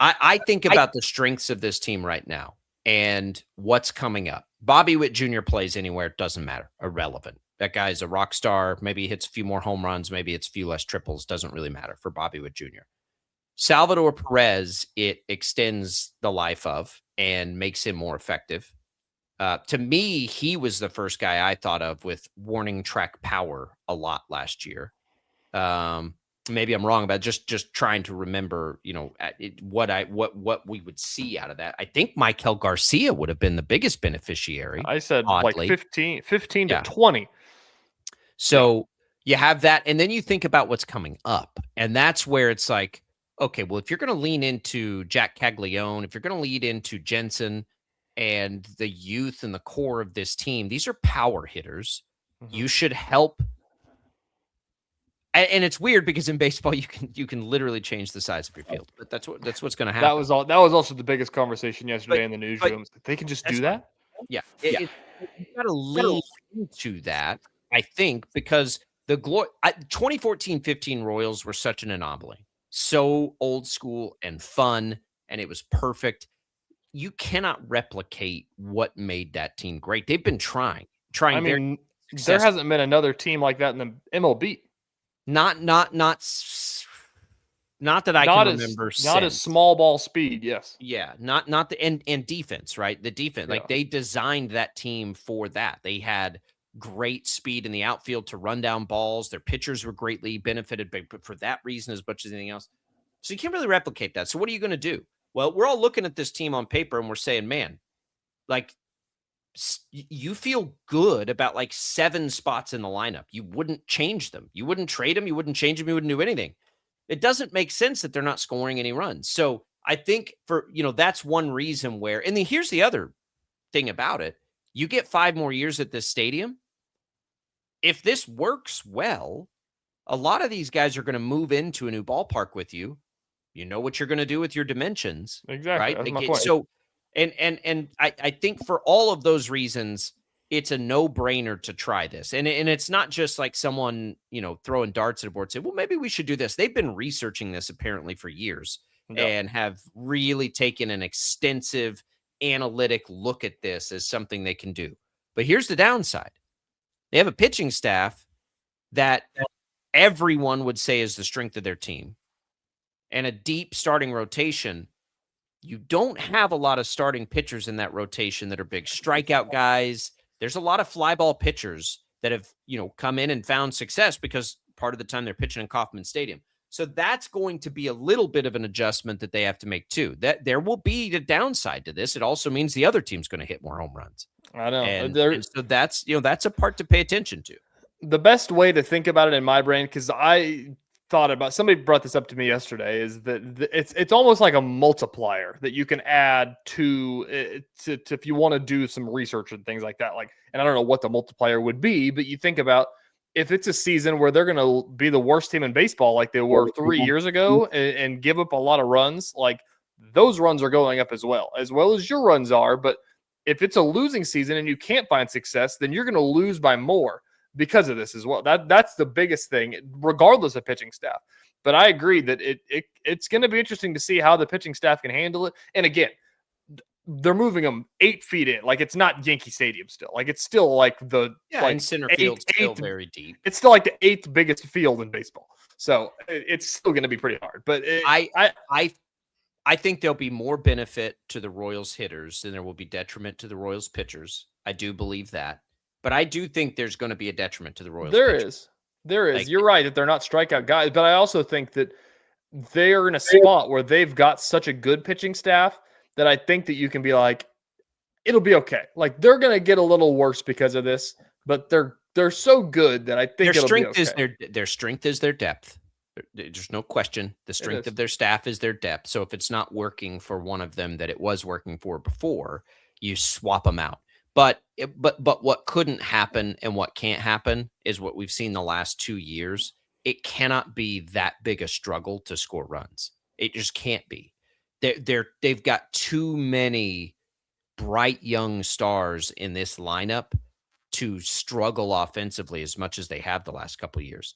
I think about the strengths of this team right now and what's coming up. Bobby Witt Jr. plays anywhere. It doesn't matter. Irrelevant. That guy's a rock star. Maybe he hits a few more home runs. Maybe it's a few less triples. Doesn't really matter for Bobby Witt Jr. Salvador Perez, it extends the life of and makes him more effective. To me, he was the first guy I thought of with warning track power a lot last year. Maybe I'm wrong about just trying to remember, what we would see out of that. I think Michael Garcia would have been the biggest beneficiary. I said oddly. like 15 to 20. So you have that, and then you think about what's coming up, and that's where it's like, okay, well, if you're going to lean into Jack Caglione, if you're going to lead into Jensen and the youth and the core of this team, these are power hitters. Mm-hmm. You should help. And it's weird because in baseball you can literally change the size of your field, but that's what's going to happen. That was also the biggest conversation yesterday in the newsroom. They can just do that. Yeah. You got to lean into that, I think, because the 2014-15 Royals were such an anomaly. So old school and fun, and it was perfect. You cannot replicate what made that team great. They've been trying I very mean, there successful. hasn't been another team like that in the MLB. Not that I can remember. Not as small ball speed. Yes. Yeah. Not the and defense, right? The defense, like they designed that team for that. They had great speed in the outfield to run down balls. Their pitchers were greatly benefited but for that reason as much as anything else. So you can't really replicate that. So what are you going to do? Well, we're all looking at this team on paper and we're saying, man, like you feel good about like 7 spots in the lineup. You wouldn't change them. You wouldn't trade them. You wouldn't change them. You wouldn't do anything. It doesn't make sense that they're not scoring any runs. So I think that's one reason where, and then here's the other thing about it. You get 5 more years at this stadium. If this works well, a lot of these guys are going to move into a new ballpark with you. You know what you're going to do with your dimensions. Exactly. Right. That's my point. So, and I think for all of those reasons, it's a no-brainer to try this. And it's not just like someone, throwing darts at a board saying, well, maybe we should do this. They've been researching this apparently for years and have really taken an extensive analytic look at this as something they can do. But here's the downside. They have a pitching staff that everyone would say is the strength of their team and a deep starting rotation. You don't have a lot of starting pitchers in that rotation that are big strikeout guys. There's a lot of fly ball pitchers that have, come in and found success because part of the time they're pitching in Kauffman Stadium. So that's going to be a little bit of an adjustment that they have to make too. That there will be the downside to this. It also means the other team's going to hit more home runs. I know. And so that's, that's a part to pay attention to. The best way to think about it in my brain, because I thought about, somebody brought this up to me yesterday, is that it's almost like a multiplier that you can add to if you want to do some research and things like that. Like, and I don't know what the multiplier would be, but you think about if it's a season where they're going to be the worst team in baseball, like they were 3 years ago, and give up a lot of runs, like those runs are going up as well as your runs are. But if it's a losing season and you can't find success, then you're going to lose by more because of this as well. That's the biggest thing, regardless of pitching staff. But I agree that it's going to be interesting to see how the pitching staff can handle it. And again, they're moving them 8 feet in. Like, it's not Yankee Stadium still. Like, it's still like and center field's still very deep. It's still like the 8th biggest field in baseball. So it's still going to be pretty hard. But I think there'll be more benefit to the Royals hitters than there will be detriment to the Royals pitchers. I do believe that. But I do think there's going to be a detriment to the Royals. There is. Like, you're right that they're not strikeout guys, but I also think that they are in a spot where they've got such a good pitching staff that I think that you can be like, it'll be okay. Like, they're going to get a little worse because of this, but they're so good that I think their strength is their strength is their depth. There's no question. The strength of their staff is their depth. So if it's not working for one of them that it was working for before, you swap them out. But what couldn't happen and what can't happen is what we've seen the last 2 years. It cannot be that big a struggle to score runs. It just can't be. They've got too many bright young stars in this lineup to struggle offensively as much as they have the last couple of years.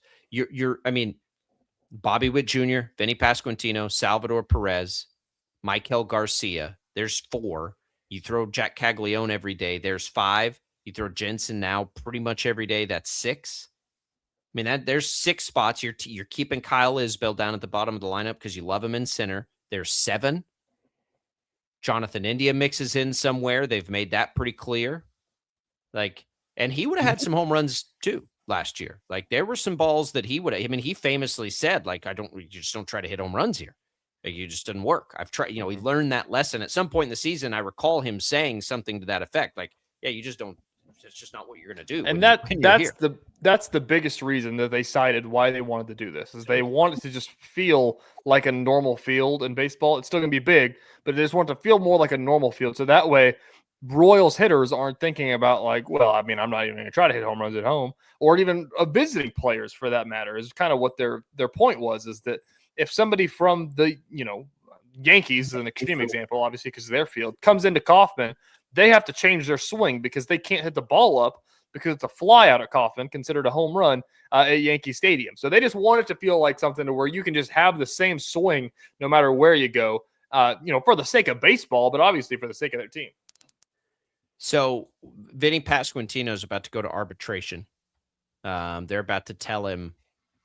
Bobby Witt Jr., Vinny Pasquantino, Salvador Perez, Michael Garcia. There's 4. You throw Jack Caglione every day. There's 5. You throw Jensen now pretty much every day. That's 6. I mean, there's 6 spots. You're keeping Kyle Isbell down at the bottom of the lineup because you love him in center. There's 7. Jonathan India mixes in somewhere. They've made that pretty clear. And he would have had some home runs too last year. Like, there were some balls that he would have. I mean, he famously said, like, you just don't try to hit home runs here. It just didn't work. I've tried, he learned that lesson at some point in the season. I recall him saying something to that effect. Like, yeah, you just don't, it's just not what you're going to do. And that's the biggest reason that they cited why they wanted to do this, is they wanted to just feel like a normal field in baseball. It's still going to be big, but they just want to feel more like a normal field. So that way Royals hitters aren't thinking about like, well, I mean, I'm not even going to try to hit home runs at home, or even visiting players for that matter, is kind of what their point was, is that if somebody from the, Yankees is an extreme example, obviously, because of their field, comes into Kauffman, they have to change their swing because they can't hit the ball up because it's a fly out at Kauffman, considered a home run at Yankee Stadium. So they just want it to feel like something to where you can just have the same swing no matter where you go, for the sake of baseball, but obviously for the sake of their team. So Vinny Pasquantino is about to go to arbitration. They're about to tell him,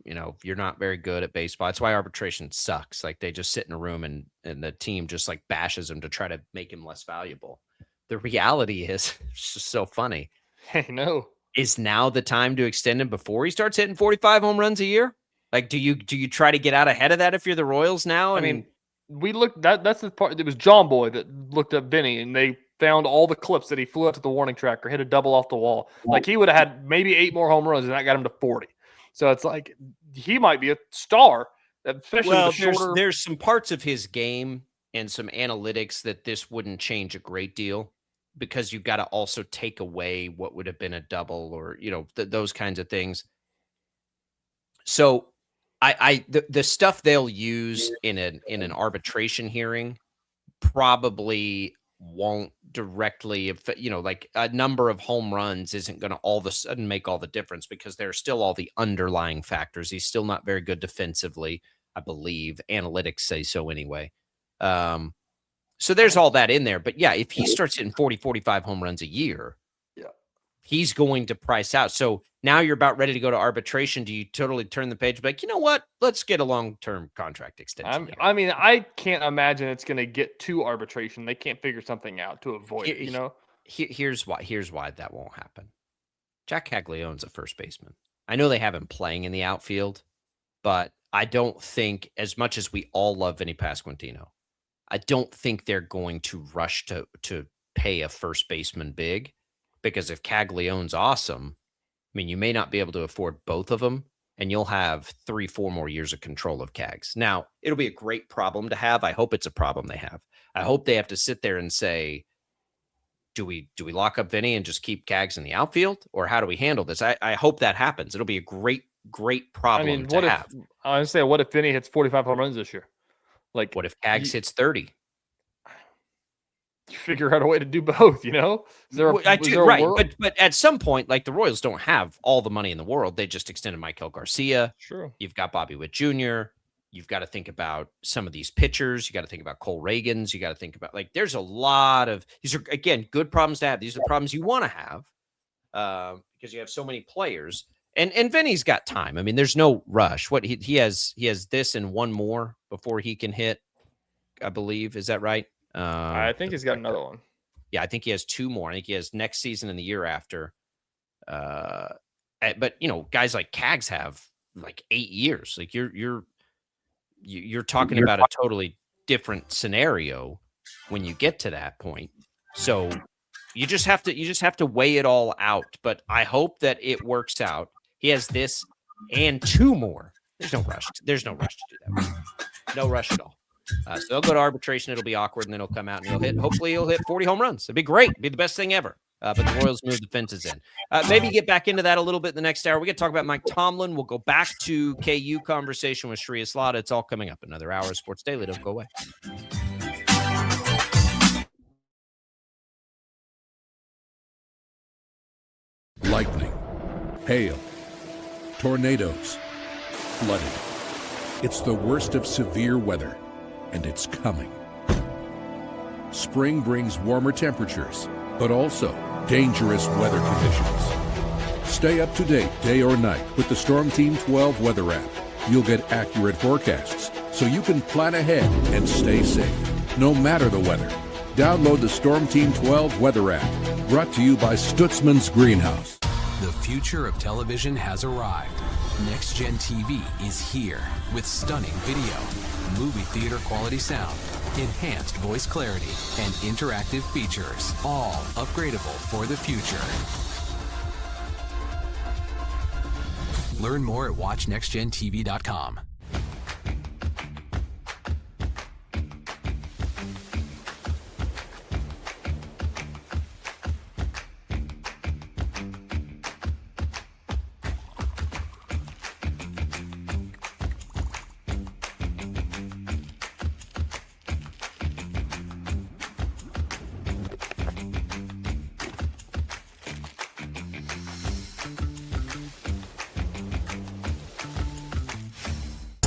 you're not very good at baseball. That's why arbitration sucks. Like they just sit in a room and the team just like bashes him to try to make him less valuable. The reality is, it's just so funny. Hey, no. Is now the time to extend him before he starts hitting 45 home runs a year? Like, do you try to get out ahead of that if you're the Royals now? I mean, we looked that's the part. It was John Boy that looked up Vinny, and they found all the clips that he flew up to the warning track or hit a double off the wall. Like he would have had maybe 8 more home runs, and that got him to 40. So it's like he might be a star, especially with the shorter. There's some parts of his game and some analytics that this wouldn't change a great deal, because you've got to also take away what would have been a double or, those kinds of things. So the stuff they'll use in an arbitration hearing probably won't directly, like a number of home runs isn't going to all of a sudden make all the difference, because there's still all the underlying factors. He's still not very good defensively, I believe. Analytics say so anyway. So there's all that in there. But yeah, if he starts hitting 40, 45 home runs a year, he's going to price out. So now you're about ready to go to arbitration. Do you totally turn the page? Like, you know what? Let's get a long-term contract extension. I mean, I can't imagine it's going to get to arbitration. They can't figure something out to avoid it, Here's why that won't happen. Jack Caglianone's a first baseman. I know they have him playing in the outfield, but I don't think, as much as we all love Vinny Pasquantino, I don't think they're going to rush to pay a first baseman big, because if Caglianone's awesome, I mean, you may not be able to afford both of them, and you'll have 3-4 more years of control of Cags. Now, it'll be a great problem to have. I hope it's a problem they have. I hope they have to sit there and say, do we lock up Vinny and just keep Cags in the outfield, or how do we handle this? I hope that happens. It'll be a great problem to have. Honestly, what if Vinny hits 45 home runs this year? Like, what if Cags hits 30? You figure out a way to do both, Right. But at some point, like, the Royals don't have all the money in the world. They just extended Michael Garcia. Sure. You've got Bobby Witt Jr. You've got to think about some of these pitchers. You got to think about Cole Reagans. You got to think about, like, there's a lot of, these are, again, good problems to have. These are problems you want to have because you have so many players. And Vinny's got time. I mean, there's no rush. What he has this and one more before he can hit, I believe. Is that right? I think he's got another one. Yeah, I think he has 2 more. I think he has next season and the year after. But guys like Cags have like 8 years. Like you're talking about a totally different scenario when you get to that point. So you just have to weigh it all out. But I hope that it works out. He has this and 2 more. There's no rush. There's no rush to do that. No rush at all. So they'll go to arbitration. It'll be awkward, and then he'll come out and hopefully he'll hit 40 home runs. It'd be great. It'd be the best thing ever. But the Royals move the fences in. Maybe get back into that a little bit in the next hour. We get to talk about Mike Tomlin. We'll go back to KU conversation with Shreyas Laddha. It's all coming up. Another hour of Sports Daily. Don't go away. Lightning, hail, tornadoes, flooding. It's the worst of severe weather, and it's coming. Spring brings warmer temperatures, but also dangerous weather conditions. Stay up to date day or night with the Storm Team 12 weather app. You'll get accurate forecasts, so you can plan ahead and stay safe, no matter the weather. Download the Storm Team 12 weather app, brought to you by Stutzman's Greenhouse. The future of television has arrived. Next Gen TV is here with stunning video, movie theater quality sound, enhanced voice clarity, and interactive features, all upgradable for the future. Learn more at watchnextgentv.com.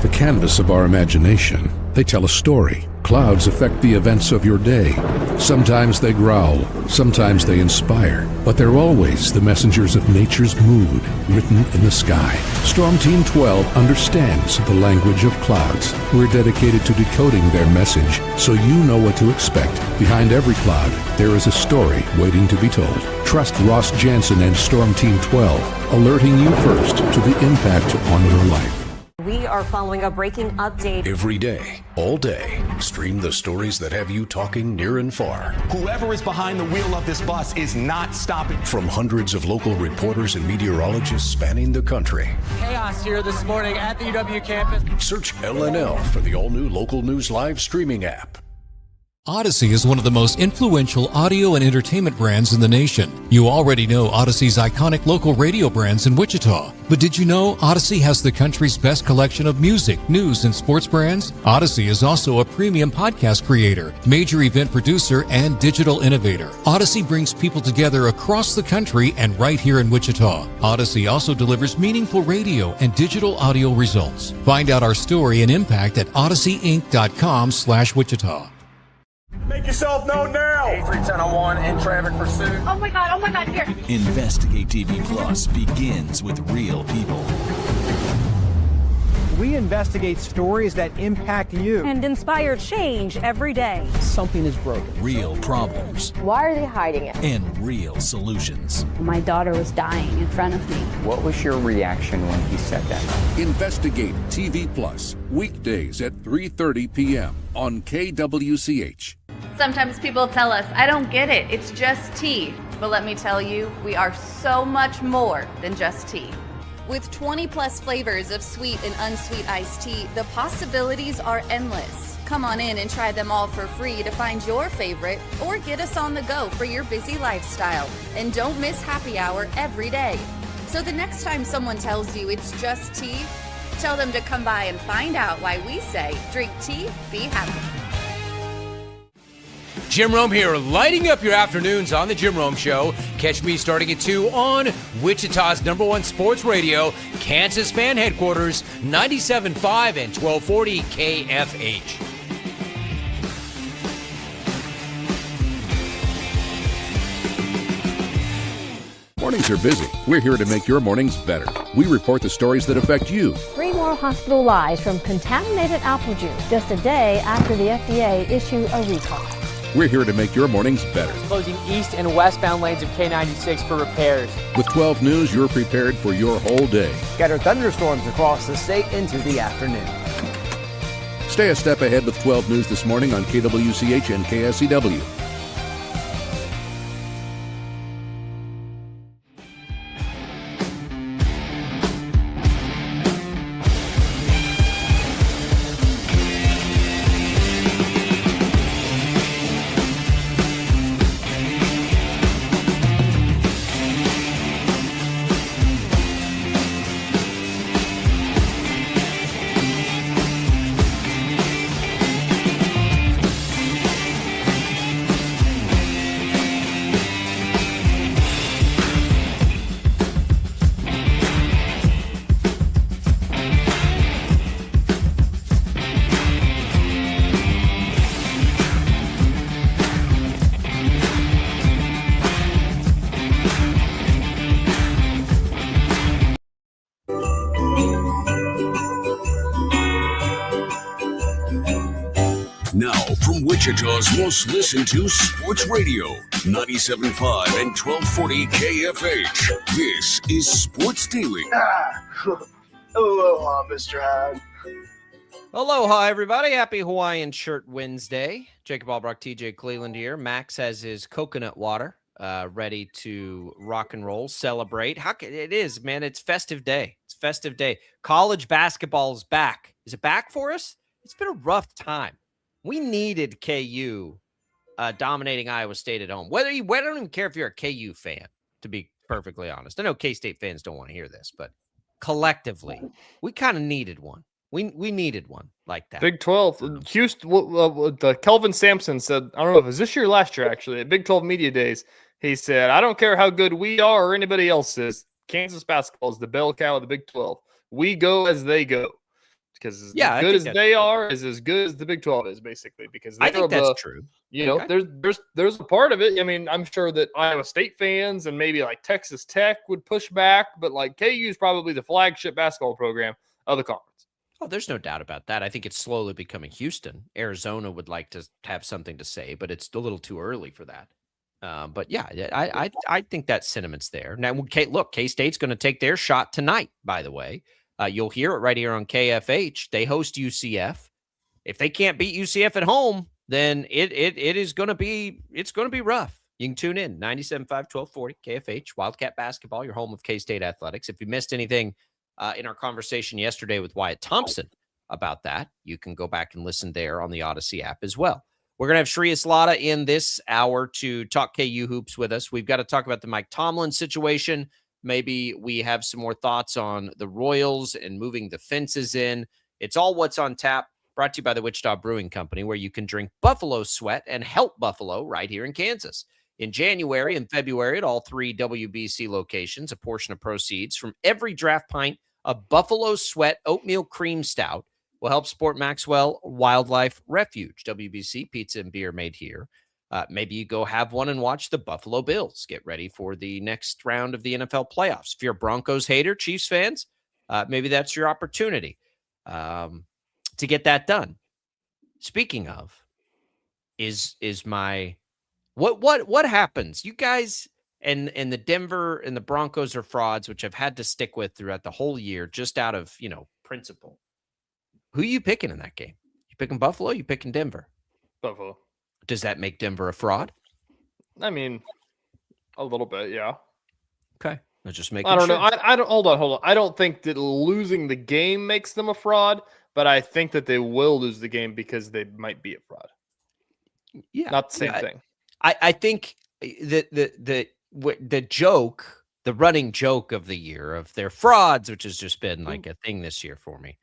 the canvas of our imagination. They tell a story. Clouds affect the events of your day. Sometimes they growl, sometimes they inspire, but they're always the messengers of nature's mood written in the sky. Storm Team 12 understands the language of clouds. We're dedicated to decoding their message so you know what to expect. Behind every cloud, there is a story waiting to be told. Trust Ross Jansen and Storm Team 12, alerting you first to the impact on your life. We are following a breaking update. Every day, all day, stream the stories that have you talking near and far. Whoever is behind the wheel of this bus is not stopping. From hundreds of local reporters and meteorologists spanning the country. Chaos here this morning at the UW campus. Search LNL for the all-new Local News Live streaming app. Odyssey is one of the most influential audio and entertainment brands in the nation. You already know Odyssey's iconic local radio brands in Wichita. But did you know Odyssey has the country's best collection of music, news, and sports brands? Odyssey is also a premium podcast creator, major event producer, and digital innovator. Odyssey brings people together across the country and right here in Wichita. Odyssey also delivers meaningful radio and digital audio results. Find out our story and impact at odysseyinc.com/Wichita. Make yourself known now. 83101 in traffic pursuit. Oh my God, here. Investigate TV Plus begins with real people. We investigate stories that impact you. And inspire change every day. Something is broken. Real problems Why are they hiding it? and real solutions. My daughter was dying in front of me. What was your reaction when he said that? Investigate TV Plus, weekdays at 3:30 p.m. on KWCH. Sometimes people tell us, I don't get it, it's just tea. But let me tell you, we are so much more than just tea. With 20 plus flavors of sweet and unsweet iced tea, the possibilities are endless. Come on in and try them all for free to find your favorite or get us on the go for your busy lifestyle. And don't miss happy hour every day. So the next time someone tells you it's just tea, tell them to come by and find out why we say, drink tea, be happy. Jim Rome here, lighting up your afternoons on The Jim Rome Show. Catch me starting at 2 on Wichita's #1 sports radio, Kansas Fan Headquarters, 97.5 and 1240 KFH. Mornings are busy. We're here to make your mornings better. We report the stories that affect you. 3 more hospitalized from contaminated apple juice just a day after the FDA issued a recall. We're here to make your mornings better. Closing east and westbound lanes of K96 for repairs. With 12 News, you're prepared for your whole day. Scattered thunderstorms across the state into the afternoon. Stay a step ahead with 12 News this morning on KWCH and KSCW. Now, from Wichita's most listened to sports radio, 97.5 and 1240 KFH, this is Sports Daily. Aloha, Mr. Hyde. Aloha, everybody. Happy Hawaiian Shirt Wednesday. Jacob Albrock, TJ Cleveland here. Max has his coconut water ready to rock and roll, celebrate. It is, man. It's festive day. It's festive day. College basketball is back. Is it back for us? It's been a rough time. We needed KU dominating Iowa State at home. I don't even care if you're a KU fan, to be perfectly honest. I know K-State fans don't want to hear this, but collectively, we kind of needed one. We needed one like that. Big 12. Houston, Kelvin Sampson said, I don't know if it was this year or last year, actually, at Big 12 Media Days, he said, I don't care how good we are or anybody else is. Kansas basketball is the bell cow of the Big 12. We go as they go. because as Yeah, I good think as that's they true. are is as good as the Big 12 is, basically, because I they're think that's true. Okay. there's a part of it. I mean, I'm sure that Iowa State fans and maybe like Texas Tech would push back, but like KU is probably the flagship basketball program of the conference. Oh, there's no doubt about that. I think it's slowly becoming Houston. Arizona would like to have something to say, but it's a little too early for that. But yeah, I think that sentiment's there. Now, K-State's going to take their shot tonight, by the way. You'll hear it right here on KFH. They host UCF. If they can't beat UCF at home, then it's going to be rough. You can tune in 97.5, 1240 KFH, Wildcat Basketball, your home of K-State Athletics. If you missed anything in our conversation yesterday with Wyatt Thompson about that, you can go back and listen there on the Odyssey app as well. We're going to have Shreyas Laddha in this hour to talk KU hoops with us. We've got to talk about the Mike Tomlin situation. Maybe we have some more thoughts on the Royals and moving the fences in. It's all what's on tap, brought to you by the Wichita Brewing Company, where you can drink Buffalo Sweat and help Buffalo right here in Kansas. In January and February at all 3 WBC locations, a portion of proceeds from every draft pint of Buffalo Sweat Oatmeal Cream Stout will help support Maxwell Wildlife Refuge. WBC pizza and beer made here. Maybe you go have one and watch the Buffalo Bills get ready for the next round of the NFL playoffs. If you're a Broncos hater, Chiefs fans, maybe that's your opportunity to get that done. Speaking of, is my what happens? You guys and the Denver and the Broncos are frauds, which I've had to stick with throughout the whole year, just out of principle. Who are you picking in that game? You picking Buffalo? You picking Denver? Buffalo. Does that make Denver a fraud? I mean, a little bit, yeah. Okay. Let's just make. I don't know. I don't. Hold on. I don't think that losing the game makes them a fraud, but I think that they will lose the game because they might be a fraud. Yeah, not the same thing. I think the joke, the running joke of the year of their frauds, which has just been like a thing this year for me.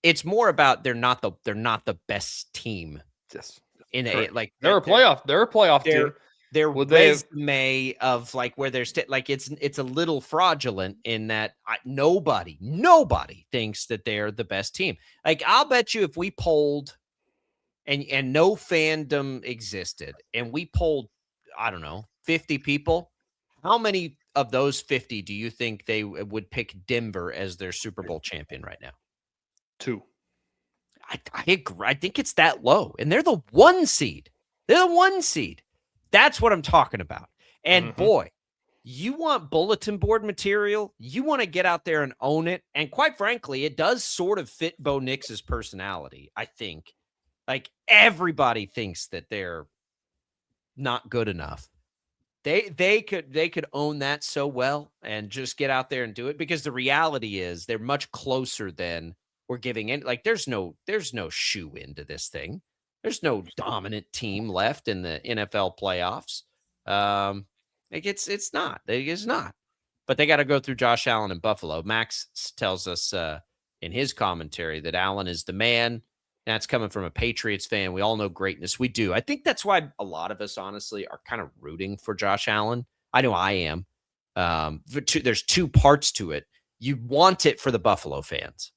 It's more about they're not the best team. Yes. They're a playoff team. Their resume of like where they're it's a little fraudulent in that nobody thinks that they're the best team. Like I'll bet you if we polled and no fandom existed and we polled, I don't know, 50 people, how many of those 50 do you think they would pick Denver as their Super Bowl champion right now? 2. I agree. I think it's that low. And they're the 1 seed. They're the 1 seed. That's what I'm talking about. And boy, you want bulletin board material. You want to get out there and own it. And quite frankly, it does sort of fit Bo Nix's personality, I think. Like everybody thinks that they're not good enough. They could own that so well and just get out there and do it, because the reality is they're much closer than we're giving in. Like there's no shoe into this thing. There's no dominant team left in the NFL playoffs. It's not. But they got to go through Josh Allen and Buffalo. Max tells us in his commentary that Allen is the man. That's coming from a Patriots fan. We all know greatness. We do. I think that's why a lot of us, honestly, are kind of rooting for Josh Allen. I know I am. There's 2 parts to it. You want it for the Buffalo fans.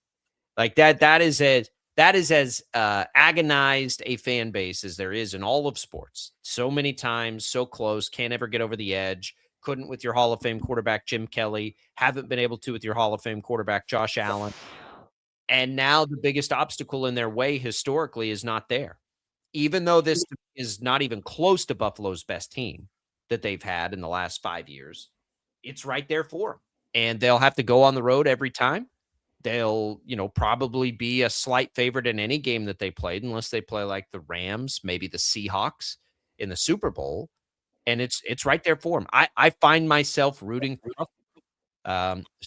Like that is as agonized a fan base as there is in all of sports. So many times, so close, can't ever get over the edge. Couldn't with your Hall of Fame quarterback, Jim Kelly. Haven't been able to with your Hall of Fame quarterback, Josh Allen. And now the biggest obstacle in their way historically is not there. Even though this is not even close to Buffalo's best team that they've had in the last 5 years, it's right there for them. And they'll have to go on the road every time. They'll, probably be a slight favorite in any game that they played, unless they play like the Rams, maybe the Seahawks in the Super Bowl. And it's right there for them. I find myself rooting for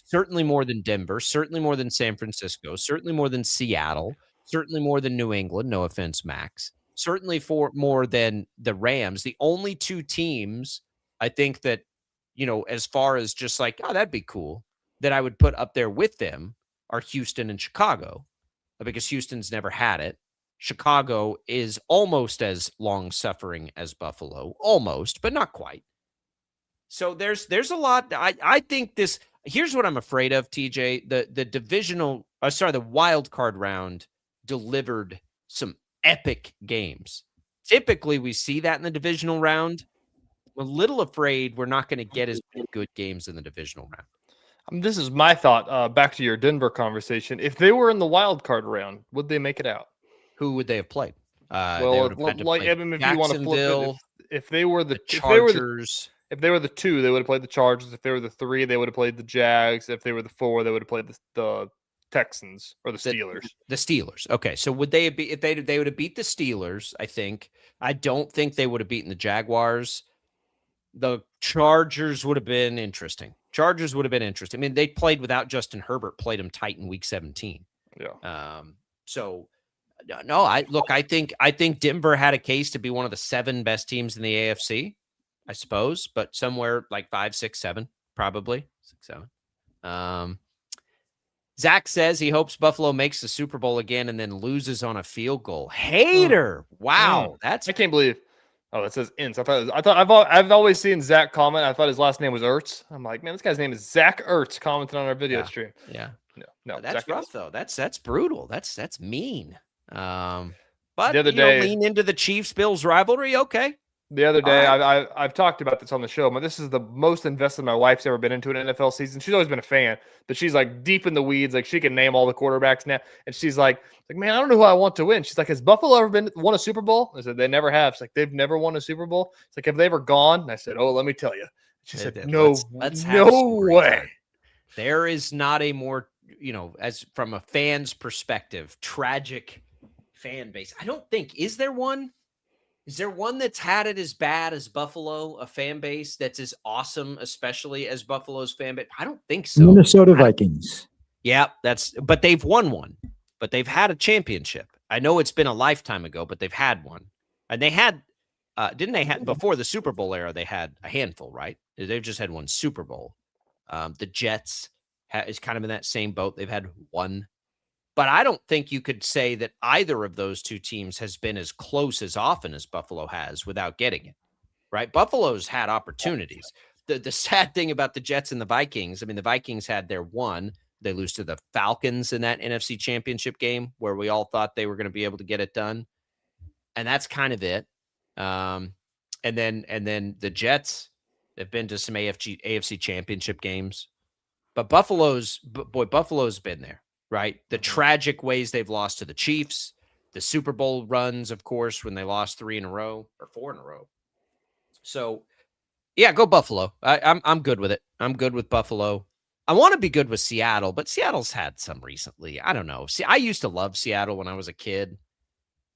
certainly more than Denver, certainly more than San Francisco, certainly more than Seattle, certainly more than New England. No offense, Max. Certainly for more than the Rams. The only 2 teams I think that, as far as just like, oh, that'd be cool, that I would put up there with them are Houston and Chicago, because Houston's never had it. Chicago is almost as long-suffering as Buffalo, almost, but not quite. So there's a lot. I think this. Here's what I'm afraid of, TJ. The wild card round delivered some epic games. Typically, we see that in the divisional round. I'm a little afraid we're not going to get as many good games in the divisional round. This is my thought. Back to your Denver conversation. If they were in the wild card round, would they make it out? Who would they have played? Well, like if you want to flip it, if they were the Chargers, if they were the 2, they would have played the Chargers. If they were the 3, they would have played the Jags. If they were the 4, they would have played the Texans or the Steelers. The Steelers. Okay, so would they be if they would have beat the Steelers? I think. I don't think they would have beaten the Jaguars. The Chargers would have been interesting. I mean, they played without Justin Herbert. Played him tight in Week 17. Yeah. So. No, I think Denver had a case to be one of the 7 best teams in the AFC, I suppose, but somewhere like 5, 6, 7, probably 6, 7. Zach says he hopes Buffalo makes the Super Bowl again and then loses on a field goal. Hater. Wow. I can't believe. Oh, it says Ince. I've always seen Zach comment. I thought his last name was Ertz. I'm like, man, this guy's name is Zach Ertz commenting on our video stream. Yeah. No, that's Zach rough though. That's brutal. That's mean. But the other day, lean into the Chiefs-Bills rivalry. Okay. The other day, I've talked about this on the show, but this is the most invested my wife's ever been into an NFL season. She's always been a fan, but she's like deep in the weeds. Like she can name all the quarterbacks now. And she's like, man, I don't know who I want to win. She's like, has Buffalo ever won a Super Bowl? I said, they never have. She's like, they've never won a Super Bowl. It's like, have they ever gone? And I said, oh, let me tell you. She said, no, no way. There is not a more, as from a fan's perspective, tragic fan base. I don't think, is there one that's had it as bad as Buffalo, a fan base that's as awesome, especially as Buffalo's fan base? I don't think so. Minnesota Vikings. Yeah, but they've won one, but they've had a championship. I know it's been a lifetime ago, but they've had one. And they had, before the Super Bowl era, they had a handful, right? They've just had one Super Bowl. The Jets is kind of in that same boat. They've had one. But I don't think you could say that either of those two teams has been as close as often as Buffalo has without getting it, right? Buffalo's had opportunities. The sad thing about the Jets and the Vikings, I mean, the Vikings had their one. They lose to the Falcons in that NFC Championship game where we all thought they were going to be able to get it done. And that's kind of it. And then the Jets have been to some AFC Championship games. But Buffalo's been there. Right. The tragic ways they've lost to the Chiefs, the Super Bowl runs, of course, when they lost 3 in a row or 4 in a row. So, yeah, go Buffalo. I'm good with it. I'm good with Buffalo. I want to be good with Seattle, but Seattle's had some recently. I don't know. See, I used to love Seattle when I was a kid.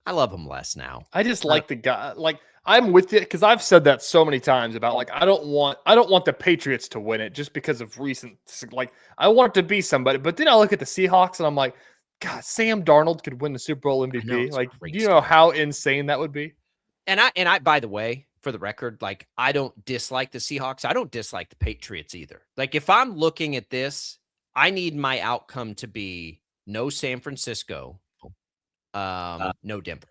I love them less now. I just like the guy. Like I'm with you because I've said that so many times about like I don't want the Patriots to win it just because of recent. Like I want it to be somebody, but then I look at the Seahawks and I'm like, God, Sam Darnold could win the Super Bowl MVP. Like, do you know how insane that would be? And I, by the way, for the record, like I don't dislike the Seahawks. I don't dislike the Patriots either. Like if I'm looking at this, I need my outcome to be no San Francisco, no Denver.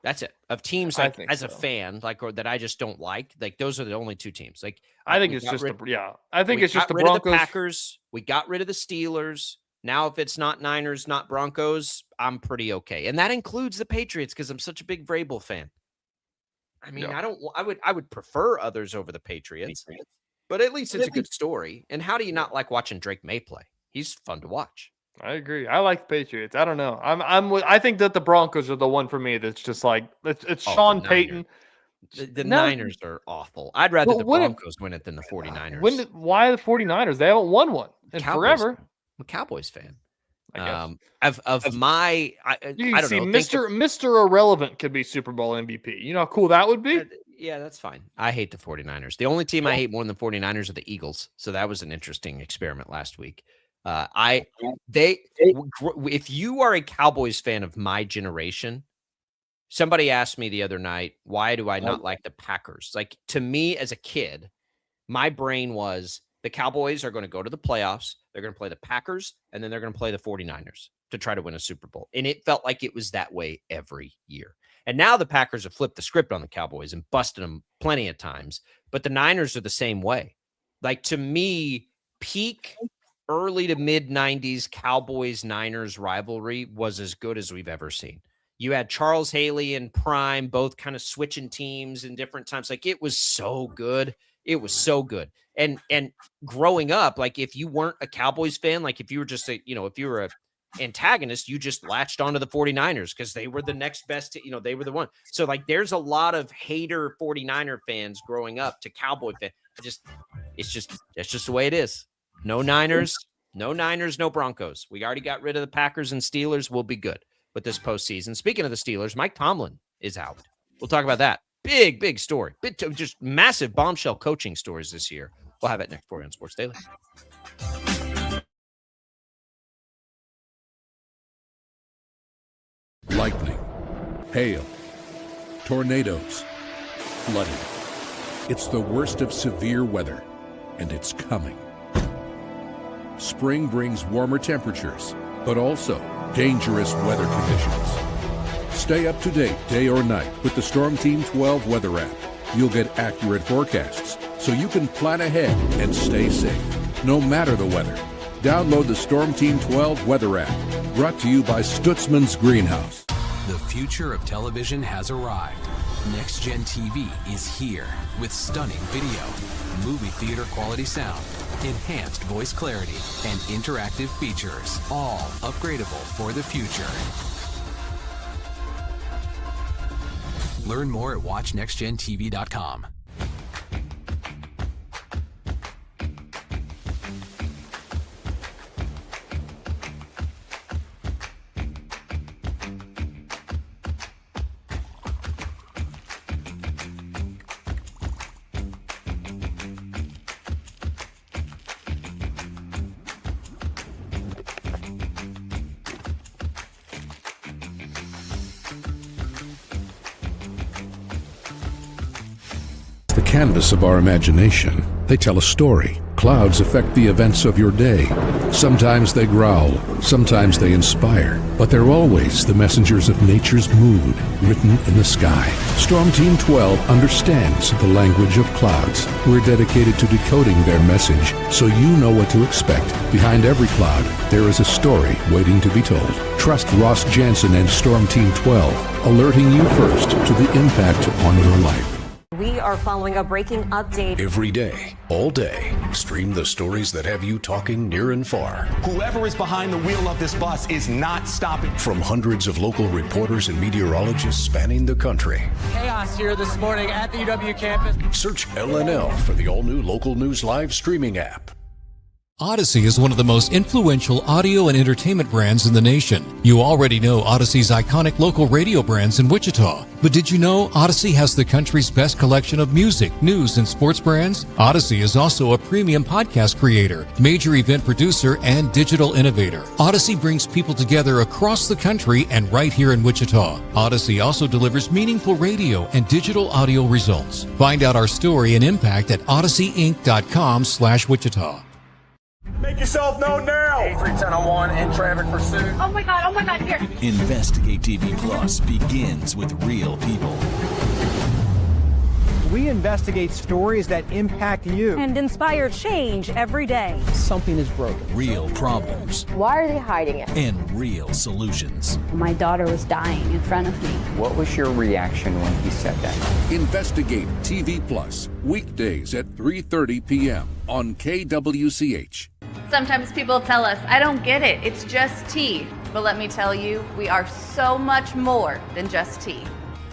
That's it. Of teams like as a fan, like or that I just don't like. Like those are the only two teams. Like I think it's just I think it's just the Broncos. Broncos. The Packers. We got rid of the Steelers. Now, if it's not Niners, not Broncos, I'm pretty okay. And that includes the Patriots because I'm such a big Vrabel fan. I mean, I would prefer others over the Patriots, but at least it's a good story. And how do you not like watching Drake May play? He's fun to watch. I agree. I like the Patriots. I don't know. I think that the Broncos are the one for me that's just like it's Sean Payton. The Niners are awful. I'd rather the Broncos win it than the 49ers. Why the 49ers? They haven't won one in forever. I'm a Cowboys fan. I guess. I don't see know. Mr. Irrelevant could be Super Bowl MVP. You know how cool that would be? Yeah, that's fine. I hate the 49ers. The only team I hate more than the 49ers are the Eagles. So that was an interesting experiment last week. If you are a Cowboys fan of my generation, somebody asked me the other night, why do I not like the Packers? Like to me as a kid, my brain was the Cowboys are going to go to the playoffs. They're going to play the Packers and then they're going to play the 49ers to try to win a Super Bowl. And it felt like it was that way every year. And now the Packers have flipped the script on the Cowboys and busted them plenty of times, but the Niners are the same way. Like, to me, peak early to mid 90s Cowboys-Niners rivalry was as good as we've ever seen. You had Charles Haley and Prime both kind of switching teams in different times. Like, it was so good. It was so good. And growing up, like, if you weren't a Cowboys fan, like if you were just if you were a antagonist, you just latched onto the 49ers because they were the next best, they were the one. So, like, there's a lot of hater 49er fans growing up to Cowboy fans. That's just the way it is. No Niners, no Broncos. We already got rid of the Packers and Steelers. We'll be good with this postseason. Speaking of the Steelers, Mike Tomlin is out. We'll talk about that. Big story. Just massive bombshell coaching stories this year. We'll have it next for you on Sports Daily. Lightning, hail, tornadoes, flooding. It's the worst of severe weather, and it's coming. Spring brings warmer temperatures, but also dangerous weather conditions. Stay up to date day or night with the Storm Team 12 weather app. You'll get accurate forecasts, so you can plan ahead and stay safe, no matter the weather. Download the Storm Team 12 weather app, brought to you by Stutzman's Greenhouse. The future of television has arrived. Next Gen TV is here with stunning video, movie theater quality sound, enhanced voice clarity, and interactive features, all upgradable for the future. Learn more at watchnextgentv.com. Canvas of our imagination. They tell a story. Clouds affect the events of your day. Sometimes they growl, sometimes they inspire, but they're always the messengers of nature's mood, written in the sky. Storm Team 12 understands the language of clouds. We're dedicated to decoding their message, so you know what to expect. Behind every cloud, there is a story waiting to be told. Trust Ross Jansen and Storm Team 12, alerting you first to the impact on your life. We are following a breaking update. Every day, all day, stream the stories that have you talking near and far. Whoever is behind the wheel of this bus is not stopping. From hundreds of local reporters and meteorologists spanning the country. Chaos here this morning at the UW campus. Search LNL for the all-new Local News Live streaming app. Odyssey is one of the most influential audio and entertainment brands in the nation. You already know Odyssey's iconic local radio brands in Wichita. But did you know Odyssey has the country's best collection of music, news, and sports brands? Odyssey is also a premium podcast creator, major event producer, and digital innovator. Odyssey brings people together across the country and right here in Wichita. Odyssey also delivers meaningful radio and digital audio results. Find out our story and impact at odysseyinc.com/Wichita. Make yourself known now. 83101 in traffic pursuit. Oh my God, here. Investigate TV Plus begins with real people. We investigate stories that impact you and inspire change every day. Something is broken. Real problems. Why are they hiding it? And real solutions. My daughter was dying in front of me. What was your reaction when he said that? Investigate TV Plus, weekdays at 3:30 p.m. on KWCH. Sometimes people tell us, I don't get it, it's just tea. But let me tell you, we are so much more than just tea.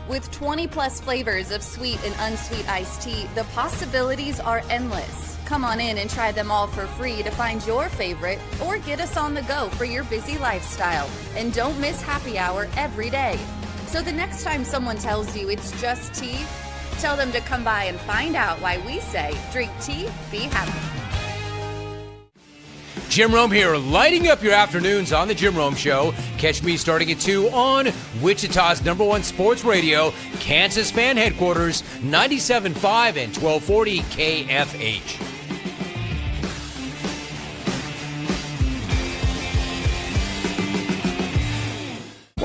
With 20 plus flavors of sweet and unsweet iced tea, the possibilities are endless. Come on in and try them all for free to find your favorite or get us on the go for your busy lifestyle. And don't miss happy hour every day. So the next time someone tells you it's just tea, tell them to come by and find out why we say, drink tea, be happy. Jim Rome here, lighting up your afternoons on The Jim Rome Show. Catch me starting at 2 on Wichita's #1 sports radio, Kansas fan headquarters, 97.5 and 1240 KFH.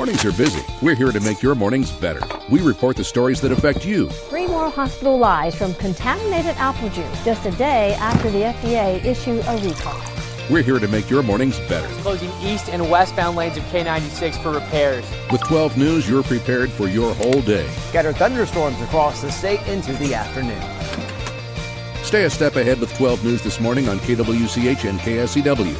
Mornings are busy. We're here to make your mornings better. We report the stories that affect you. 3 more hospital lies from contaminated apple juice just a day after the FDA issued a recall. We're here to make your mornings better. Closing east and westbound lanes of K96 for repairs. With 12 News, you're prepared for your whole day. Scattered thunderstorms across the state into the afternoon. Stay a step ahead with 12 News this morning on KWCH and KSCW.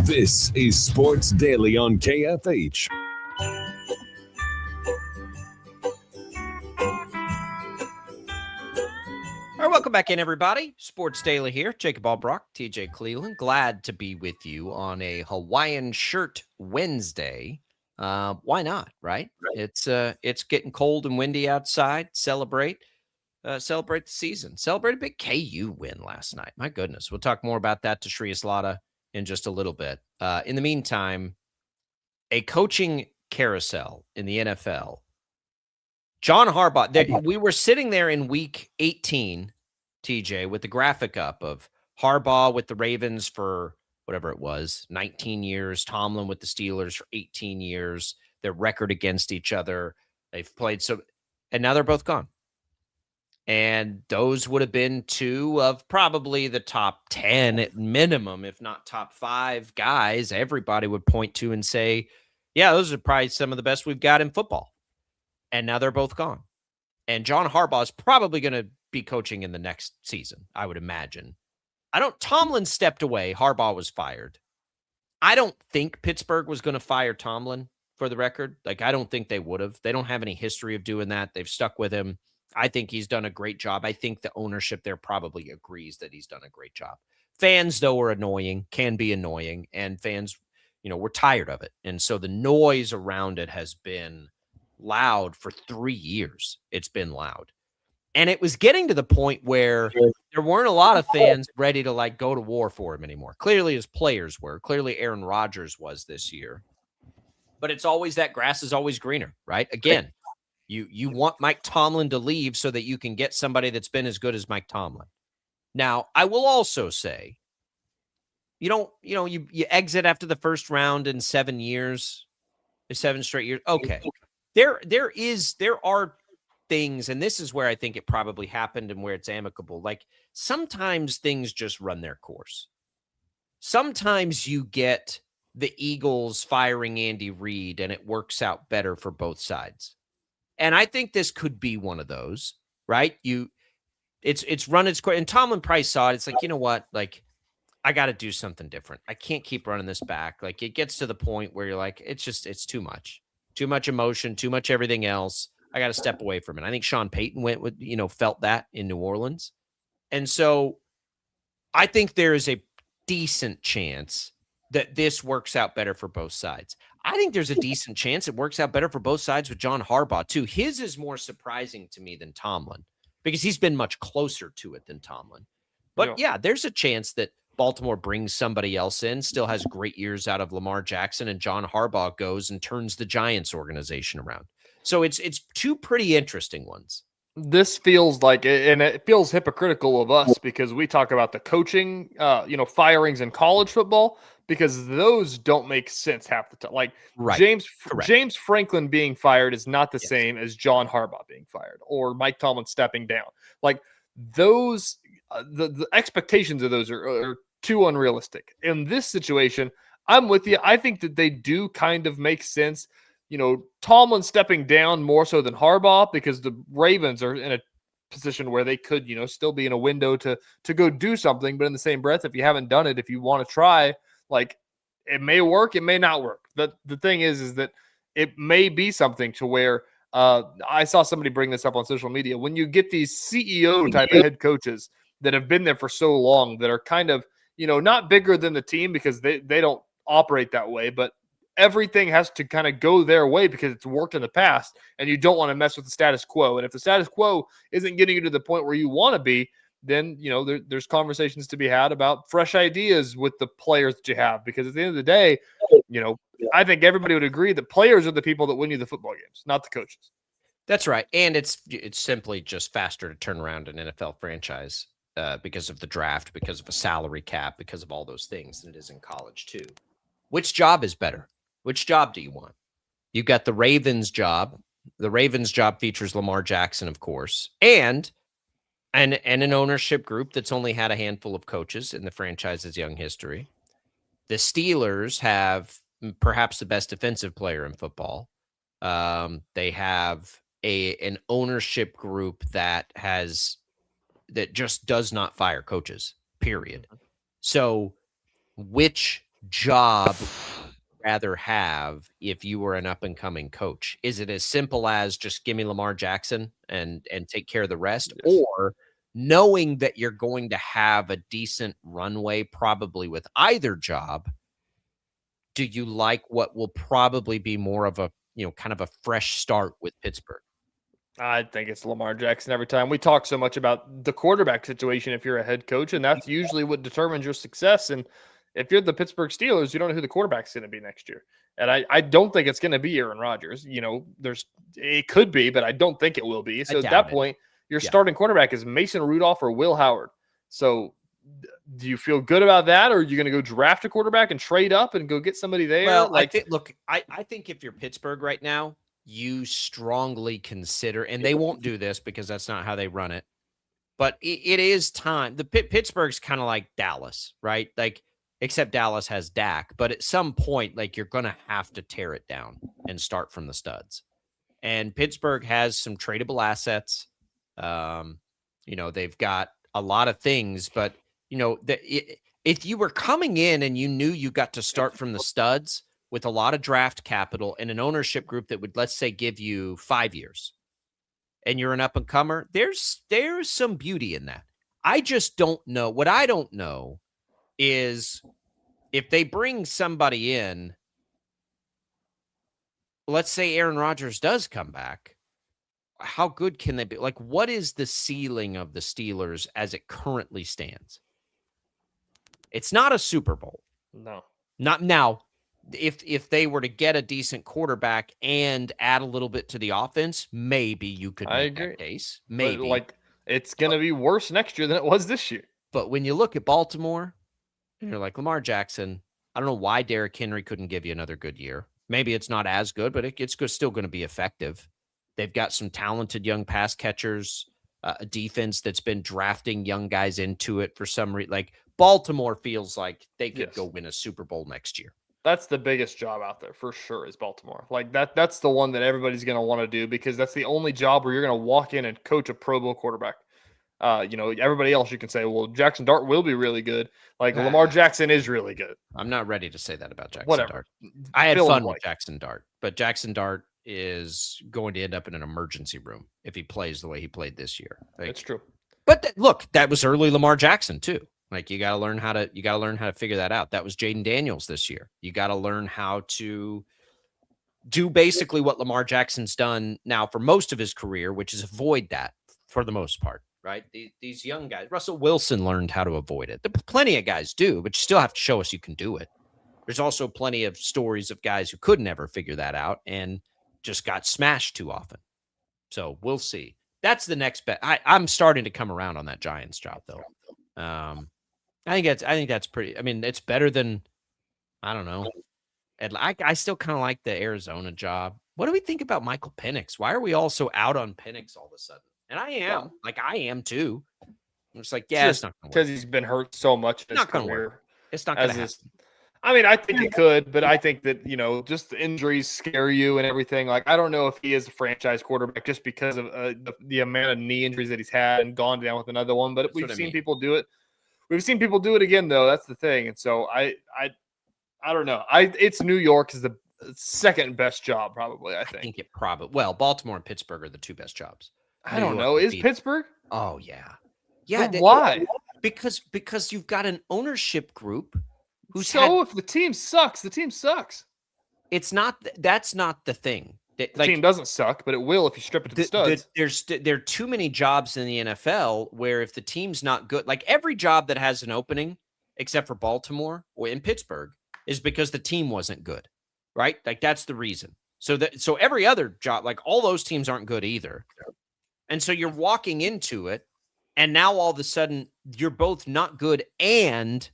This is Sports Daily on KFH. All right, welcome back in, everybody. Sports Daily here. Jacob Albrock, TJ Cleveland. Glad to be with you on a Hawaiian shirt Wednesday. Why not, right? It's getting cold and windy outside. Celebrate the season. Celebrate a big KU win last night. My goodness. We'll talk more about that to Shreyas Laddha in just a little bit. In the meantime, a coaching carousel in the NFL. John Harbaugh, we were sitting there in week 18, TJ, with the graphic up of Harbaugh with the Ravens for whatever it was, 19 years, Tomlin with the Steelers for 18 years, their record against each other. They've played and now they're both gone. And those would have been two of probably the top 10 at minimum, if not top 5 guys everybody would point to and say, yeah, those are probably some of the best we've got in football. And now they're both gone. And John Harbaugh is probably going to be coaching in the next season, I would imagine. Tomlin stepped away. Harbaugh was fired. I don't think Pittsburgh was going to fire Tomlin, for the record. I don't think they would have. They don't have any history of doing that. They've stuck with him. I think he's done a great job. I think the ownership there probably agrees that he's done a great job. Fans, though, are annoying, can be annoying, and fans, we're tired of it. And so the noise around it has been loud for 3 years. It's been loud. And it was getting to the point where there weren't a lot of fans ready to go to war for him anymore. Clearly his players were. Clearly Aaron Rodgers was this year. But it's always that grass is always greener, right? Again, you want Mike Tomlin to leave so that you can get somebody that's been as good as Mike Tomlin. Now, I will also say, you exit after the first round in 7 years, 7 straight years. Okay. There are things, and this is where I think it probably happened and where it's amicable. Sometimes things just run their course. Sometimes you get the Eagles firing Andy Reid and it works out better for both sides. And I think this could be one of those, right? It's run its course. And Tomlin Price saw it. It's you know what? I got to do something different. I can't keep running this back. It gets to the point where you're it's too much. Too much emotion, too much everything else. I got to step away from it. I think Sean Payton felt that in New Orleans. And so I think there is a decent chance that this works out better for both sides. I think there's a decent chance it works out better for both sides with John Harbaugh, too. His is more surprising to me than Tomlin because he's been much closer to it than Tomlin. But yeah, there's a chance that Baltimore brings somebody else in, still has great years out of Lamar Jackson, and John Harbaugh goes and turns the Giants organization around. So it's two pretty interesting ones. This feels like, and it feels hypocritical of us because we talk about the coaching, firings in college football because those don't make sense half the time. Right. James Franklin being fired is not the same as John Harbaugh being fired or Mike Tomlin stepping down. Those, the expectations of those are too unrealistic. In this situation, I'm with you. I think that they do kind of make sense. Tomlin stepping down more so than Harbaugh because the Ravens are in a position where they could, still be in a window to go do something. But in the same breath, if you haven't done it, if you want to try, it may work, it may not work. The thing is that it may be something to where I saw somebody bring this up on social media. When you get these CEO type of head coaches that have been there for so long, that are kind of, not bigger than the team because they don't operate that way, but everything has to kind of go their way because it's worked in the past, and you don't want to mess with the status quo. And if the status quo isn't getting you to the point where you want to be, then, there's conversations to be had about fresh ideas with the players that you have. Because at the end of the day, I think everybody would agree that players are the people that win you the football games, not the coaches. That's right. And it's simply just faster to turn around an NFL franchise because of the draft, because of a salary cap, because of all those things than it is in college too. Which job is better? Which job do you want? You've got the Ravens job. The Ravens job features Lamar Jackson, of course, and an ownership group that's only had a handful of coaches in the franchise's young history. The Steelers have perhaps the best defensive player in football. They have an ownership group that just does not fire coaches, period. So which job would you rather have if you were an up-and-coming coach? Is it as simple as just give me Lamar Jackson and take care of the rest? Yes. Or knowing that you're going to have a decent runway probably with either job, do you like what will probably be more of a, kind of a fresh start with Pittsburgh? I think it's Lamar Jackson every time. We talk so much about the quarterback situation if you're a head coach, and that's usually what determines your success. And if you're the Pittsburgh Steelers, you don't know who the quarterback's going to be next year. And I don't think it's going to be Aaron Rodgers. It could be, but I don't think it will be. So at that point, your starting quarterback is Mason Rudolph or Will Howard. So do you feel good about that, or are you going to go draft a quarterback and trade up and go get somebody there? Well, I think if you're Pittsburgh right now, you strongly consider, and they won't do this because that's not how they run it, but it is time. The Pittsburgh's kind of like Dallas, right? Like, except Dallas has Dak, but at some point, like, you're going to have to tear it down and start from the studs. And Pittsburgh has some tradable assets. They've got a lot of things, but if you were coming in and you knew you got to start from the studs with a lot of draft capital and an ownership group that would, let's say, give you 5 years, and you're an up-and-comer, there's some beauty in that. I just don't know. What I don't know is if they bring somebody in, let's say Aaron Rodgers does come back, how good can they be? Like, what is the ceiling of the Steelers as it currently stands? It's not a Super Bowl. No. Not now. If they were to get a decent quarterback and add a little bit to the offense, maybe you could make that case. Maybe. But it's going to be worse next year than it was this year. But when you look at Baltimore, you're like, Lamar Jackson, I don't know why Derrick Henry couldn't give you another good year. Maybe it's not as good, but it's still going to be effective. They've got some talented young pass catchers, a defense that's been drafting young guys into it for some reason. Like, Baltimore feels like they could go win a Super Bowl next year. That's the biggest job out there for sure, is Baltimore. Like, that's the one that everybody's going to want to do, because that's the only job where you're going to walk in and coach a Pro Bowl quarterback. Everybody else you can say, well, Jackson Dart will be really good. Like, Lamar Jackson is really good. I'm not ready to say that about Jackson Whatever. Dart. I had fun with Jackson Dart, but Jackson Dart is going to end up in an emergency room if he plays the way he played this year. That's true. But look, that was early Lamar Jackson too. Like, you got to learn how to figure that out. That was Jaden Daniels this year. You got to learn how to do basically what Lamar Jackson's done now for most of his career, which is avoid that for the most part, right? These young guys, Russell Wilson learned how to avoid it. Plenty of guys do, but you still have to show us you can do it. There's also plenty of stories of guys who could never figure that out and just got smashed too often. So we'll see. That's the next bet. I'm starting to come around on that Giants job, though. I think that's pretty. I mean, it's better than, I don't know. And I still kind of like the Arizona job. What do we think about Michael Penix? Why are we all so out on Penix all of a sudden? And I am too. I'm just like, it's not because he's been hurt so much. It's not going to work. It's not going to happen. I mean, I think it could, but I think that, just the injuries scare you and everything. Like, I don't know if he is a franchise quarterback just because of the amount of knee injuries that he's had and gone down with another one. But we've seen people do it. We've seen people do it again, though. That's the thing. And so I don't know. It's New York is second best job, probably. I I think. think it probably. Well, Baltimore and Pittsburgh are the two best jobs. I don't know. Is Pittsburgh? Oh yeah, yeah. But why? Because you've got an ownership group who's if the team sucks, the team sucks. It's not. That's not the thing. The team doesn't suck, but it will if you strip it to the studs. There are too many jobs in the NFL where if the team's not good, like every job that has an opening, except for Baltimore or in Pittsburgh, is because the team wasn't good, right? Like that's the reason. So every other job, like all those teams aren't good either. And so you're walking into it, and now all of a sudden you're both not good, and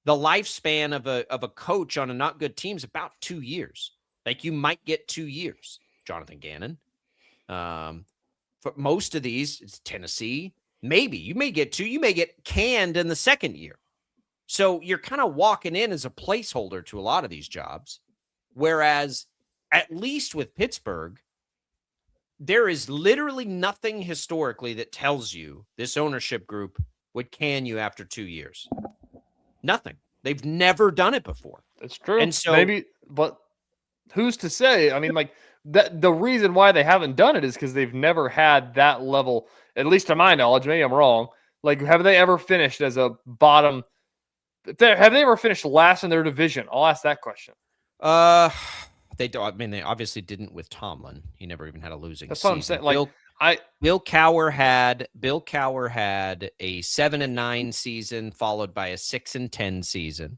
the lifespan of a coach on a not good team is about 2 years. Like you might get 2 years, Jonathan Gannon. For most of these, it's Tennessee. Maybe you may get 2. You may get canned in the second year. So you're kind of walking in as a placeholder to a lot of these jobs. Whereas at least with Pittsburgh, there is literally nothing historically that tells you this ownership group would can you after 2 years. Nothing. They've never done it before. That's true. And so maybe, but who's to say? I mean, like that. The reason why they haven't done it is because they've never had that level. At least to my knowledge, maybe I'm wrong. Like, have they ever finished as a bottom? Have they ever finished last in their division? I'll ask that question. They don't. I mean, they obviously didn't with Tomlin. He never even had a losing That's season. what I'm saying. Like, Bill Cowher had a 7-9 season followed by a 6-10 season.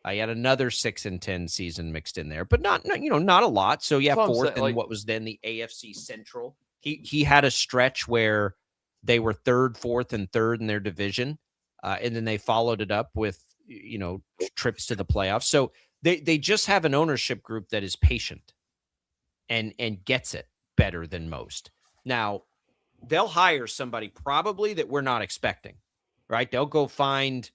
I had another 6-10 season mixed in there, but not a lot. So yeah, fourth in what was then the AFC Central. He had a stretch where they were third, fourth, and third in their division, and then they followed it up with trips to the playoffs. So they just have an ownership group that is patient and gets it better than most. Now, they'll hire somebody probably that we're not expecting, right? They'll go find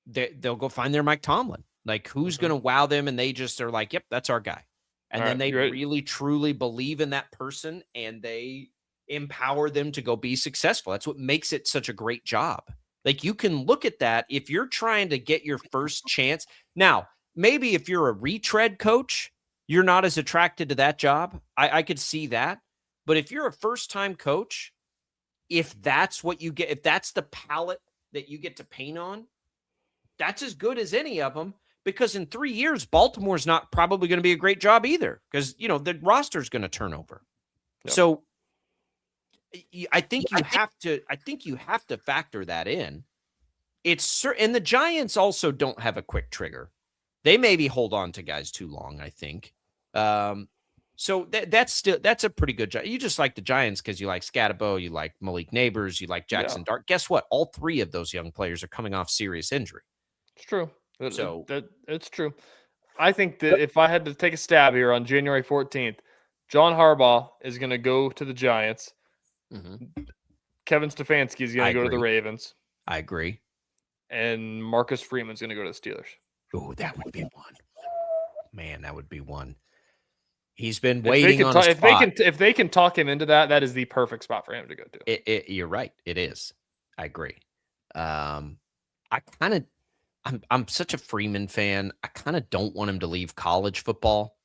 their Mike Tomlin. Like, who's going to wow them? And they just are like, yep, that's our guy. And then they really, truly believe in that person, and they empower them to go be successful. That's what makes it such a great job. Like, you can look at that if you're trying to get your first chance. Now, maybe if you're a retread coach, you're not as attracted to that job. I could see that. But if you're a first-time coach, if that's what you get, if that's the palette that you get to paint on, that's as good as any of them, because in 3 years, Baltimore's not probably going to be a great job either, because, the roster's going to turn over. Yep. So I think you have to factor that in. And the Giants also don't have a quick trigger. They maybe hold on to guys too long, I think. So that's a pretty good job. You just like the Giants because you like Scatterbo, you like Malik Neighbors, you like Jackson Dart. Guess what? All 3 of those young players are coming off serious injury. It's true. It's true. I think that if I had to take a stab here on January 14th, John Harbaugh is going to go to the Giants. Mm-hmm. Kevin Stefanski is going to go to the Ravens. I agree. And Marcus Freeman's going to go to the Steelers. Oh, that would be one. Man, that would be one. He's been waiting on a spot. If they can talk him into that, that is the perfect spot for him to go to. You're right. It is. I agree. I'm such a Freeman fan. I kind of don't want him to leave college football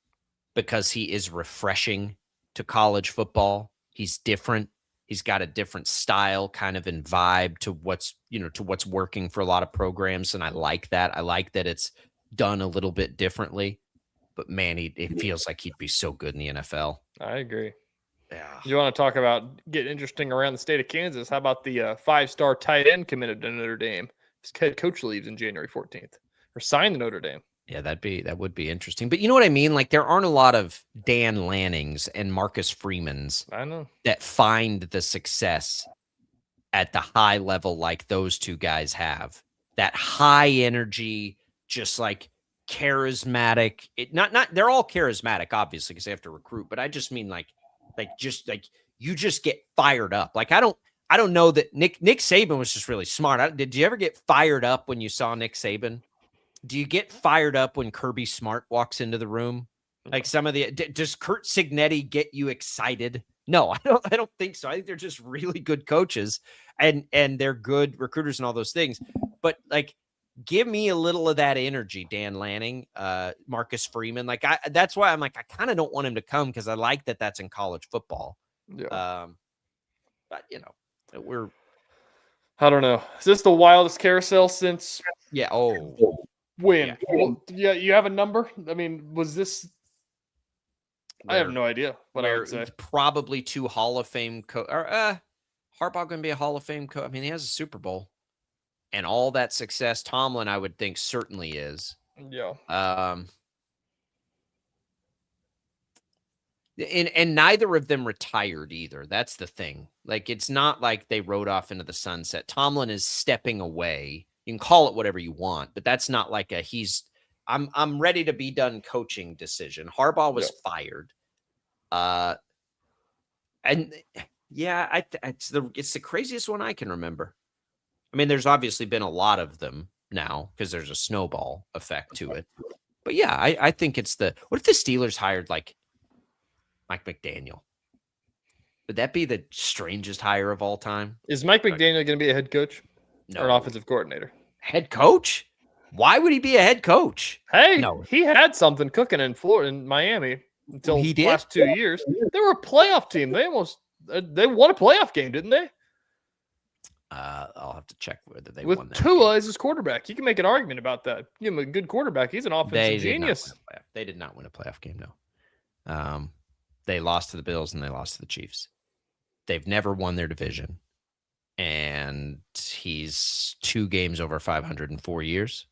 because he is refreshing to college football. He's different. He's got a different style kind of and vibe to what's working for a lot of programs. And I like that. I like that it's done a little bit differently. But man, it feels like he'd be so good in the NFL. I agree. Yeah. You want to talk about getting interesting around the state of Kansas? How about the 5-star tight end committed to Notre Dame? His head coach leaves in January 14th, or signed to Notre Dame. Yeah, that would be interesting. But you know what I mean? Like, there aren't a lot of Dan Lannings and Marcus Freemans that find the success at the high level like those two guys have. That high energy, just like charismatic. They're all charismatic, obviously, because they have to recruit. But I just mean like you just get fired up. Like, I don't know that Nick Saban was just really smart. Did you ever get fired up when you saw Nick Saban? Do you get fired up when Kirby Smart walks into the room? Like does Kurt Signetti get you excited? No, I don't think so. I think they're just really good coaches and they're good recruiters and all those things. But like, give me a little of that energy, Dan Lanning, Marcus Freeman. Like that's why I'm like, I kind of don't want him to come because I like that that's in college football. Yeah. But we're. I don't know. Is this the wildest carousel since? Yeah. Oh. When? Yeah. You have a number? I mean, was this? I have no idea what I would say. Probably 2 Hall of Fame Harbaugh going to be a Hall of Fame coach. I mean, he has a Super Bowl and all that success. Tomlin, I would think, certainly is. Yeah. And neither of them retired either. That's the thing. Like, it's not like they rode off into the sunset. Tomlin is stepping away. You can call it whatever you want, but that's not like I'm ready to be done coaching decision. Harbaugh was fired. And yeah, it's the craziest one I can remember. I mean, there's obviously been a lot of them now because there's a snowball effect to it. But yeah, I think it's what if the Steelers hired like Mike McDaniel? Would that be the strangest hire of all time? Is Mike McDaniel going to be a head coach or an offensive coordinator? Head coach? Why would he be a head coach? Hey, he had something cooking in Florida, in Miami until the last 2 years. They were a playoff team. They won a playoff game, didn't they? I'll have to check whether they won that. With Tua as his quarterback, you can make an argument about that. Give him a good quarterback. He's an offensive genius. They did not win a playoff game, no. They lost to the Bills and they lost to the Chiefs. They've never won their division. And he's 2 games over 500 in 4 years.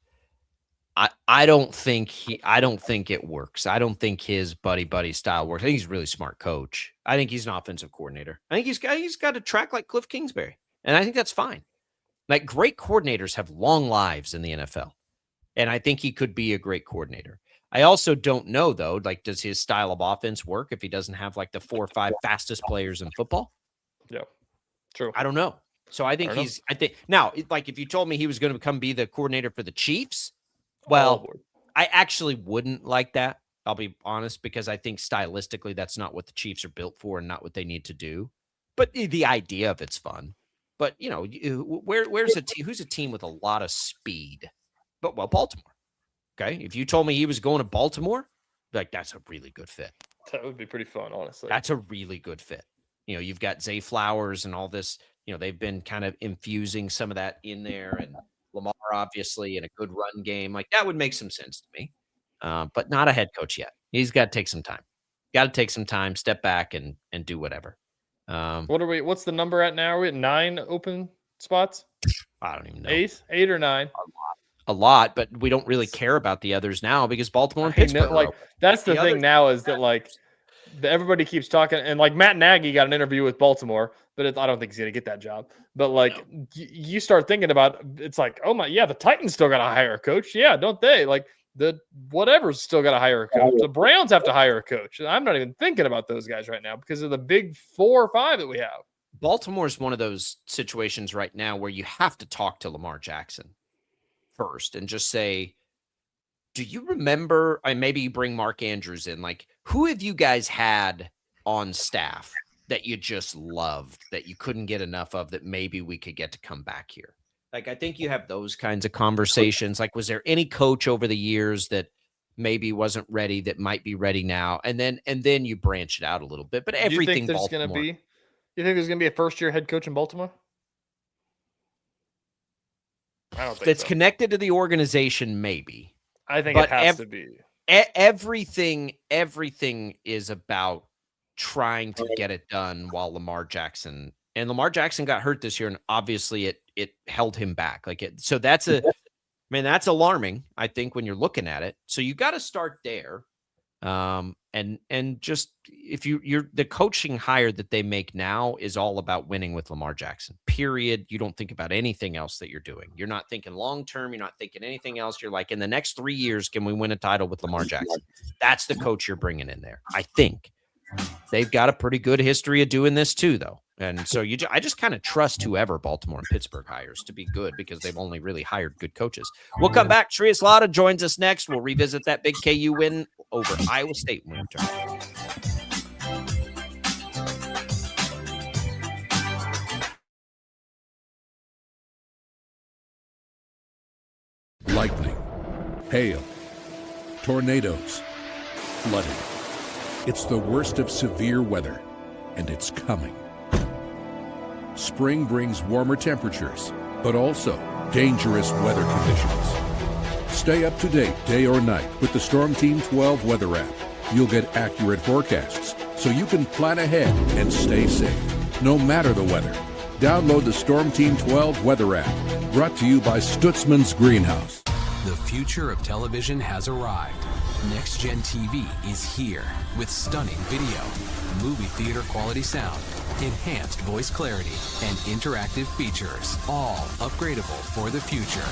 I don't think it works. I don't think his buddy style works. I think he's a really smart coach. I think he's an offensive coordinator. I think he's got a track like Cliff Kingsbury. And I think that's fine. Like, great coordinators have long lives in the NFL. And I think he could be a great coordinator. I also don't know, though, like, does his style of offense work if he doesn't have like the 4 or 5 fastest players in football? Yeah, true. I don't know. So I think now, like, if you told me he was going to come be the coordinator for the Chiefs, well, I actually wouldn't like that. I'll be honest, because I think stylistically that's not what the Chiefs are built for and not what they need to do. But the idea of it's fun. But, where's a team? Who's a team with a lot of speed? Well, Baltimore. Okay. If you told me he was going to Baltimore, like, that's a really good fit. That would be pretty fun, honestly. That's a really good fit. You've got Zay Flowers and all this. They've been kind of infusing some of that in there, and Lamar, obviously, in a good run game. Like, that would make some sense to me. But not a head coach yet. He's got to take some time. Step back and do whatever. What's the number at now? Are we at 9 open spots? I don't even know. 8 or 9? A lot, but we don't really care about the others now because Baltimore and Pittsburgh. That's the thing now is that everybody keeps talking, and like Matt Nagy got an interview with Baltimore, but I don't think he's going to get that job. But you start thinking about it's like, oh my, yeah, the Titans still got to hire a coach. Yeah, don't they? Like the whatever's still got to hire a coach. The Browns have to hire a coach. I'm not even thinking about those guys right now because of the big 4 or 5 that we have. Baltimore's one of those situations right now where you have to talk to Lamar Jackson first and just say, do you remember, maybe you bring Mark Andrews in, like, who have you guys had on staff that you just loved, that you couldn't get enough of, that maybe we could get to come back here? Like, I think you have those kinds of conversations. Like, was there any coach over the years that maybe wasn't ready that might be ready now? And then you branch it out a little bit. But everything you think there's going to be a first-year head coach in Baltimore? I don't think that's connected to the organization, maybe. I think it has to be. Everything is about trying to get it done while Lamar Jackson got hurt this year, and obviously it held him back. So that's that's alarming, I think, when you're looking at it. So you got to start there. And just if you're the coaching hire that they make now is all about winning with Lamar Jackson, period. You don't think about anything else that you're doing. You're not thinking long-term. You're not thinking anything else. You're like, in the next 3 years, can we win a title with Lamar Jackson? That's the coach you're bringing in there. I think they've got a pretty good history of doing this too, though. And so I just kind of trust whoever Baltimore and Pittsburgh hires to be good because they've only really hired good coaches. We'll come back. Shreyas Laddha joins us next. We'll revisit that big KU win over Iowa State when we return. Lightning, hail, tornadoes, flooding. It's the worst of severe weather, and it's coming. Spring brings warmer temperatures, but also dangerous weather conditions. Stay up to date day or night with the Storm Team 12 weather app. You'll get accurate forecasts, so you can plan ahead and stay safe, no matter the weather. Download the Storm Team 12 weather app, brought to you by Stutzman's Greenhouse. The future of television has arrived. Next Gen TV is here with stunning video, movie theater quality sound, enhanced voice clarity, and interactive features, all upgradable for the future.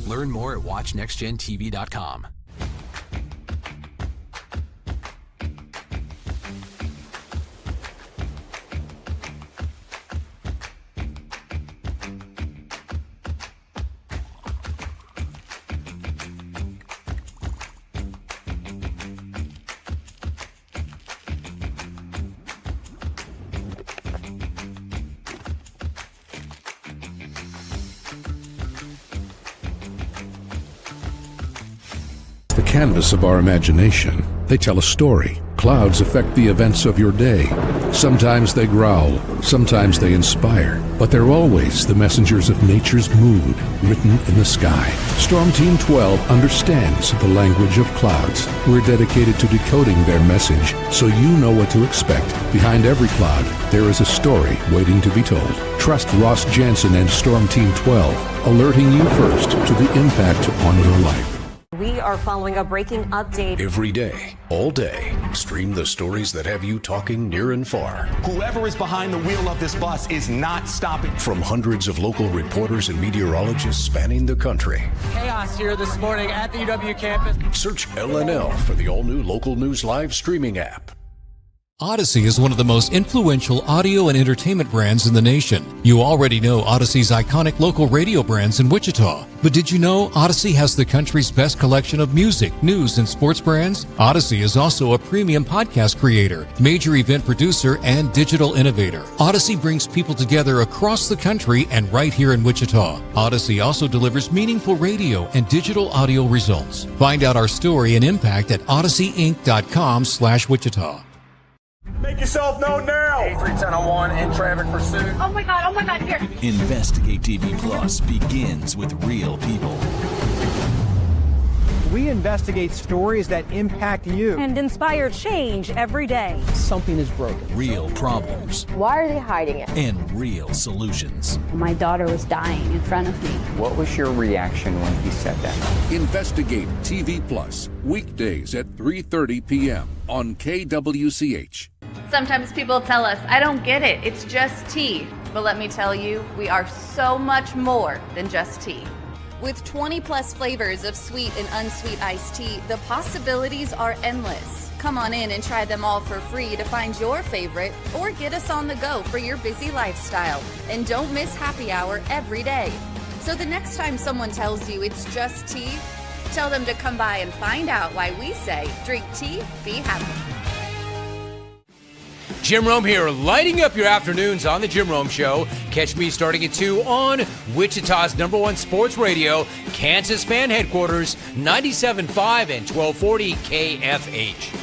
Learn more at watchnextgentv.com. The canvas of our imagination. They tell a story. Clouds affect the events of your day. Sometimes they growl, sometimes they inspire, but they're always the messengers of nature's mood written in the sky. Storm Team 12 understands the language of clouds. We're dedicated to decoding their message so you know what to expect. Behind every cloud, there is a story waiting to be told. Trust Ross Jansen and Storm Team 12, alerting you first to the impact on your life. We are following a breaking update. Every day, all day, stream the stories that have you talking near and far. Whoever is behind the wheel of this bus is not stopping. From hundreds of local reporters and meteorologists spanning the country. Chaos here this morning at the UW campus. Search LNL for the all-new Local News Live streaming app. Odyssey is one of the most influential audio and entertainment brands in the nation. You already know Odyssey's iconic local radio brands in Wichita. But did you know Odyssey has the country's best collection of music, news, and sports brands? Odyssey is also a premium podcast creator, major event producer, and digital innovator. Odyssey brings people together across the country and right here in Wichita. Odyssey also delivers meaningful radio and digital audio results. Find out our story and impact at odysseyinc.com/Wichita. Make yourself known now. 83101 in traffic pursuit. Oh my God, here. Investigate TV Plus begins with real people. We investigate stories that impact you. And inspire change every day. Something is broken. Real problems. Why are they hiding it? And real solutions. My daughter was dying in front of me. What was your reaction when he said that? Investigate TV Plus, weekdays at 3:30 p.m. on KWCH. Sometimes people tell us, I don't get it, it's just tea. But let me tell you, we are so much more than just tea. With 20 plus flavors of sweet and unsweet iced tea, the possibilities are endless. Come on in and try them all for free to find your favorite or get us on the go for your busy lifestyle. And don't miss happy hour every day. So the next time someone tells you it's just tea, tell them to come by and find out why we say, drink tea, be happy. Jim Rome here, lighting up your afternoons on The Jim Rome Show. Catch me starting at 2 on Wichita's #1 sports radio, Kansas Fan Headquarters, 97.5 and 1240 KFH.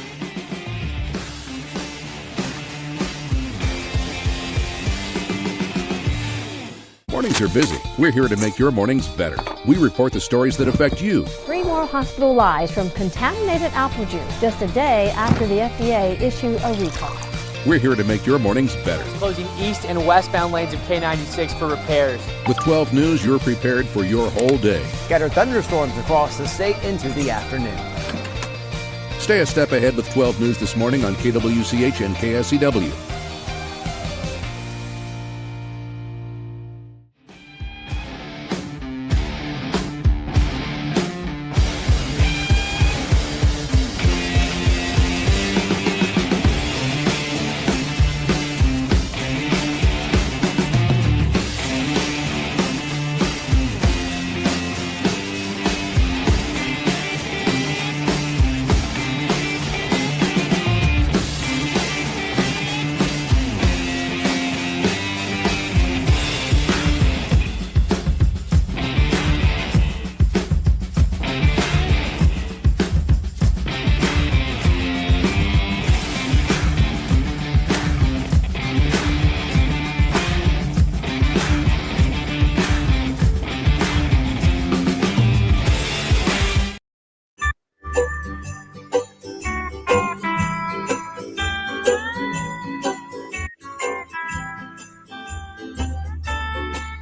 Mornings are busy. We're here to make your mornings better. We report the stories that affect you. 3 more hospital lies from contaminated apple juice just a day after the FDA issued a recall. We're here to make your mornings better. Closing east and westbound lanes of K96 for repairs. With 12 News, you're prepared for your whole day. Scattered thunderstorms across the state into the afternoon. Stay a step ahead with 12 News this morning on KWCH and KSCW.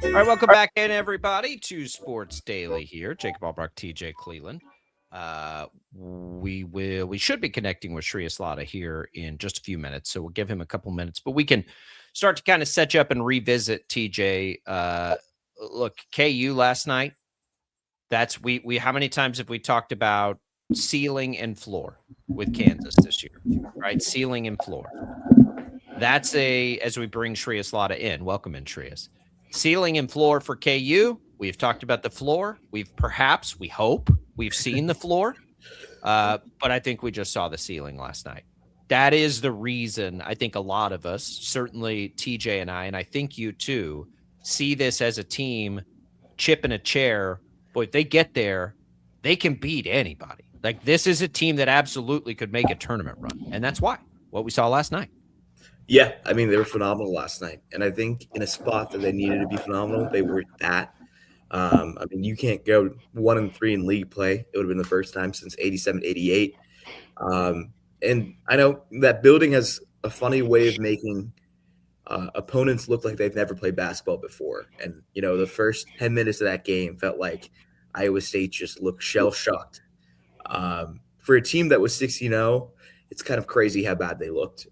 All right, welcome back in, everybody, to Sports Daily here. Jacob Albrock, TJ Cleveland. We should be connecting with Shreyas Laddha here in just a few minutes, so we'll give him a couple minutes, but we can start to kind of set you up and revisit TJ. Look, KU last night. That's we. How many times have we talked about ceiling and floor with Kansas this year? Right, ceiling and floor. That's as we bring Shreyas Laddha in. Welcome in, Shreyas. Ceiling and floor for KU. We've talked about the floor. We hope we've seen the floor. But I think we just saw the ceiling last night. That is the reason I think a lot of us, certainly TJ and I think you too, see this as a team chip in a chair. Boy, if they get there, they can beat anybody. Like, this is a team that absolutely could make a tournament run. And that's what we saw last night. Yeah, I mean, they were phenomenal last night. And I think in a spot that they needed to be phenomenal, they were that. I mean, you can't go 1-3 in league play. It would have been the first time since 87-88. And I know that building has a funny way of making opponents look like they've never played basketball before. And, the first 10 minutes of that game felt like Iowa State just looked shell-shocked. For a team that was 6-0, it's kind of crazy how bad they looked,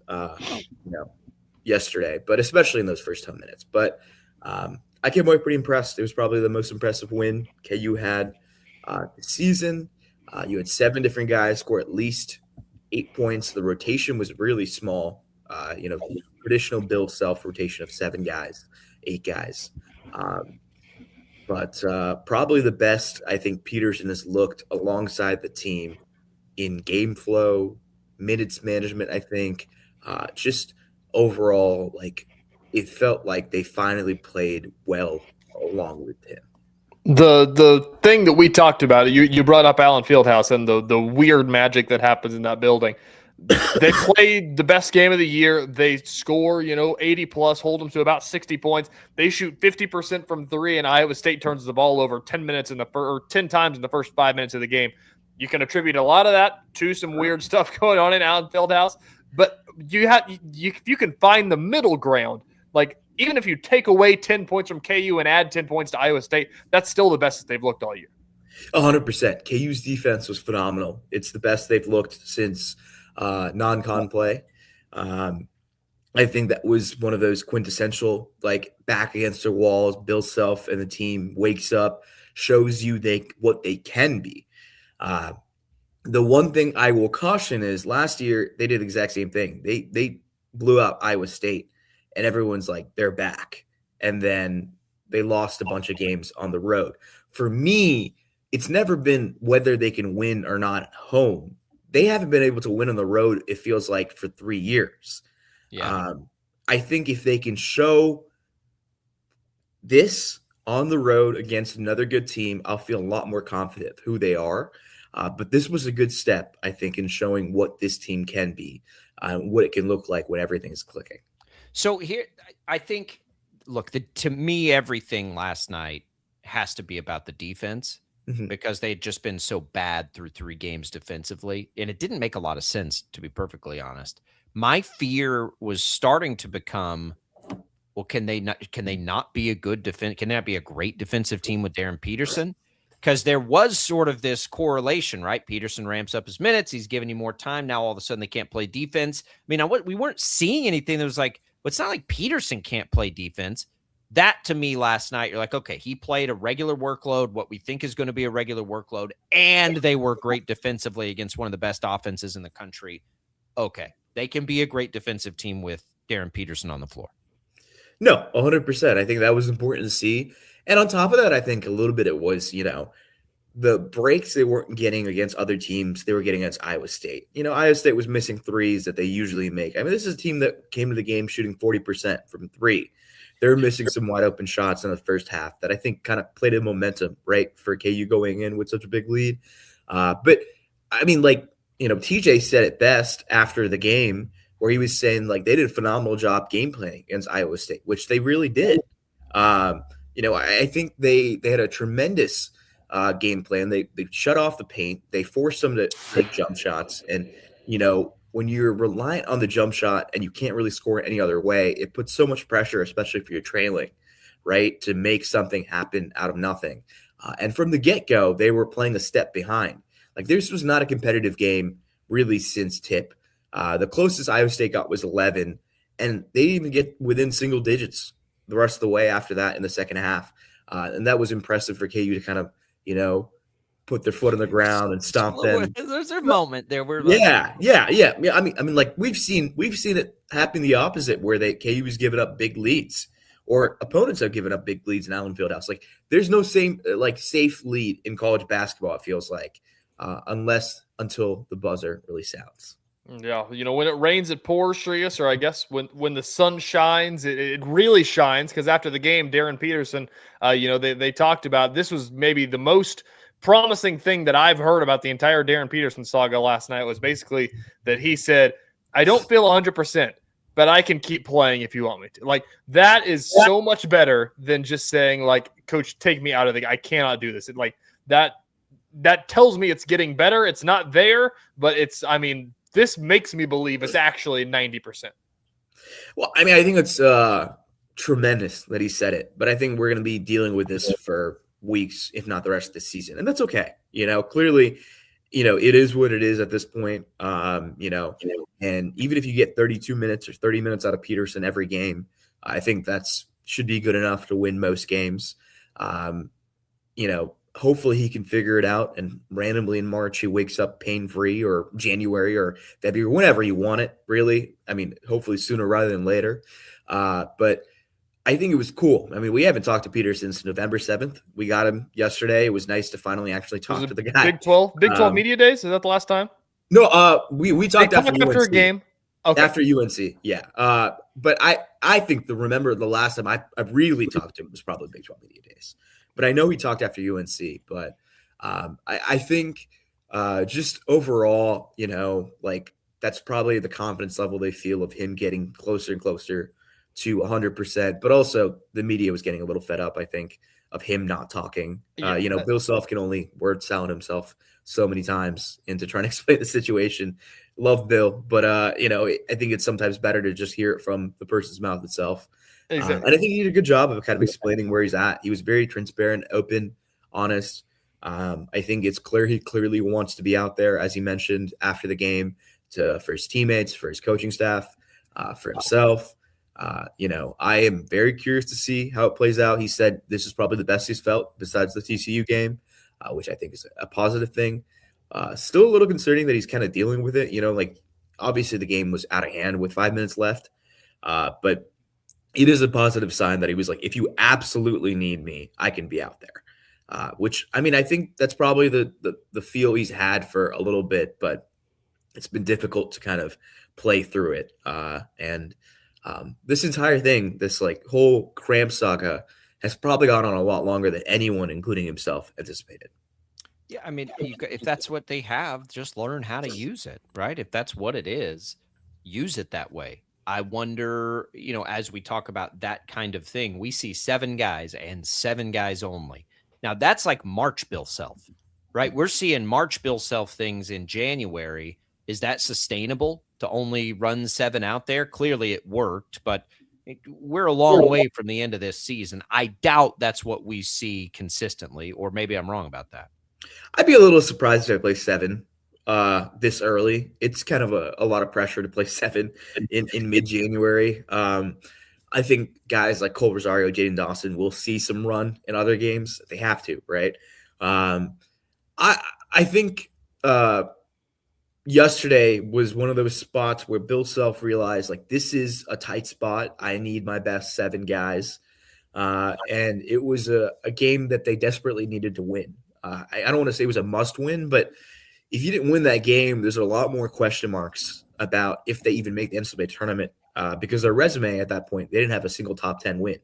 yesterday, but especially in those first 10 minutes. But I came away pretty impressed. It was probably the most impressive win KU had this season. You had 7 different guys score at least 8 points. The rotation was really small. Traditional Bill Self rotation of 7 guys, 8 guys. But probably the best I think Peterson has looked alongside the team in game flow, minutes management, I think. Just overall, like, it felt like they finally played well along with him. The thing that we talked about, you brought up Allen Fieldhouse and the weird magic that happens in that building. They played the best game of the year. They score, 80 plus, hold them to about 60 points. They shoot 50% from 3, and Iowa State turns the ball over 10 times in the first 5 minutes of the game. You can attribute a lot of that to some weird stuff going on in Allen Fieldhouse, but you can find the middle ground. Like, even if you take away 10 points from KU and add 10 points to Iowa State, that's still the best that they've looked all year. 100%. KU's defense was phenomenal. It's the best they've looked since non-con play. I think that was one of those quintessential, like, back against their walls, Bill Self and the team wakes up, shows you what they can be. The one thing I will caution is last year they did the exact same thing. They blew out Iowa State, and everyone's like, they're back. And then they lost a bunch of games on the road. For me, it's never been whether they can win or not at home. They haven't been able to win on the road, it feels like, for 3 years. Yeah. I think if they can show this on the road against another good team, I'll feel a lot more confident of who they are. But this was a good step, I think, in showing what this team can be, what it can look like when everything is clicking. So here, I think, look, to me, everything last night has to be about the defense. Mm-hmm. Because they had just been so bad through 3 games defensively. And it didn't make a lot of sense, to be perfectly honest. My fear was starting to become, well, can they not be a good defense? Can that be a great defensive team with Darren Peterson? Because there was sort of this correlation, right? Peterson ramps up his minutes. He's giving you more time. Now all of a sudden they can't play defense. I mean, we weren't seeing anything that was like, well, it's not like Peterson can't play defense. That, to me, last night, you're like, okay, he played a regular workload, what we think is going to be a regular workload, and they were great defensively against one of the best offenses in the country. Okay, they can be a great defensive team with Darren Peterson on the floor. No, 100%. I think that was important to see. And on top of that, I think a little bit it was, the breaks they weren't getting against other teams, they were getting against Iowa State. Iowa State was missing threes that they usually make. I mean, this is a team that came to the game shooting 40% from 3. They were missing some wide open shots in the first half that I think kind of played in momentum, right, for KU going in with such a big lead. But I mean, TJ said it best after the game where he was saying, like, they did a phenomenal job game planning against Iowa State, which they really did. I think they had a tremendous game plan. They shut off the paint. They forced them to take jump shots. And, when you're reliant on the jump shot and you can't really score any other way, it puts so much pressure, especially if you're trailing, right, to make something happen out of nothing. And from the get-go, they were playing a step behind. Like, this was not a competitive game really since tip. The closest Iowa State got was 11, and they didn't even get within single digits the rest of the way after that in the second half. And that was impressive for KU to kind of, put their foot on the ground and stomp them. There's a moment there where Yeah. I mean, like we've seen it happen the opposite, where KU has given up big leads, or opponents have given up big leads in Allen Fieldhouse. Like, there's no safe lead in college basketball. It feels like, until the buzzer really sounds. Yeah, when it rains, it pours, Shreyas, or I guess when the sun shines, it really shines. Because after the game, Darren Peterson, they talked about this was maybe the most promising thing that I've heard about the entire Darren Peterson saga last night. Was basically that he said, "I don't feel 100%, but I can keep playing if you want me to." Like, that is so much better than just saying, like, "Coach, take me out of I cannot do this." That tells me it's getting better. It's not there, but this makes me believe it's actually 90%. Well, I mean, I think it's tremendous that he said it, but I think we're going to be dealing with this for weeks, if not the rest of the season. And that's okay. Clearly, it is what it is at this point. And even if you get 32 minutes or 30 minutes out of Peterson every game, I think should be good enough to win most games. Hopefully he can figure it out, and randomly in March he wakes up pain-free, or January or February, whenever you want it, really. I mean, hopefully sooner rather than later. But I think it was cool. I mean, we haven't talked to Peter since November 7th. We got him yesterday. It was nice to finally actually talk to the guy. Big 12 media days? Is that the last time? No, we talked after a game. Okay. After UNC, yeah. But I think the last time I really talked to him was probably Big 12 media days. But I know he talked after UNC. But I think just overall, that's probably the confidence level they feel of him getting closer and closer to 100%. But also the media was getting a little fed up, I think, of him not talking. Bill Self can only word salad himself so many times into trying to explain the situation. Love Bill, but I think it's sometimes better to just hear it from the person's mouth itself. Exactly. And I think he did a good job of kind of explaining where he's at. He was very transparent, open, honest. I think it's clear he clearly wants to be out there, as he mentioned after the game, for his teammates, for his coaching staff, for himself. I am very curious to see how it plays out. He said this is probably the best he's felt besides the TCU game, which I think is a positive thing. Still a little concerning that he's kind of dealing with it. Obviously the game was out of hand with 5 minutes left, but it is a positive sign that he was like, if you absolutely need me, I can be out there. Which, I mean, I think that's probably the feel he's had for a little bit, but it's been difficult to kind of play through it. And this entire thing, this whole cramp saga, has probably gone on a lot longer than anyone, including himself, anticipated. Yeah, I mean, if that's what they have, just learn how to use it, right? If that's what it is, use it that way. I wonder, as we talk about that kind of thing, we see 7 guys and 7 guys only. Now, that's like March Bill Self, right? We're seeing March Bill Self things in January. Is that sustainable to only run 7 out there? Clearly it worked, but we're a long way from the end of this season. I doubt that's what we see consistently, or maybe I'm wrong about that. I'd be a little surprised if I play 7 this early. It's kind of a lot of pressure to play 7 in mid-January. I think guys like Cole Rosario, Jaden Dawson will see some run in other games. They have to, right? I think yesterday was one of those spots where Bill Self realized, this is a tight spot. I need my best 7 guys. And it was a game that they desperately needed to win. I don't want to say it was a must win, but if you didn't win that game, there's a lot more question marks about if they even make the NCAA tournament because their resume at that point, they didn't have a single top 10 win.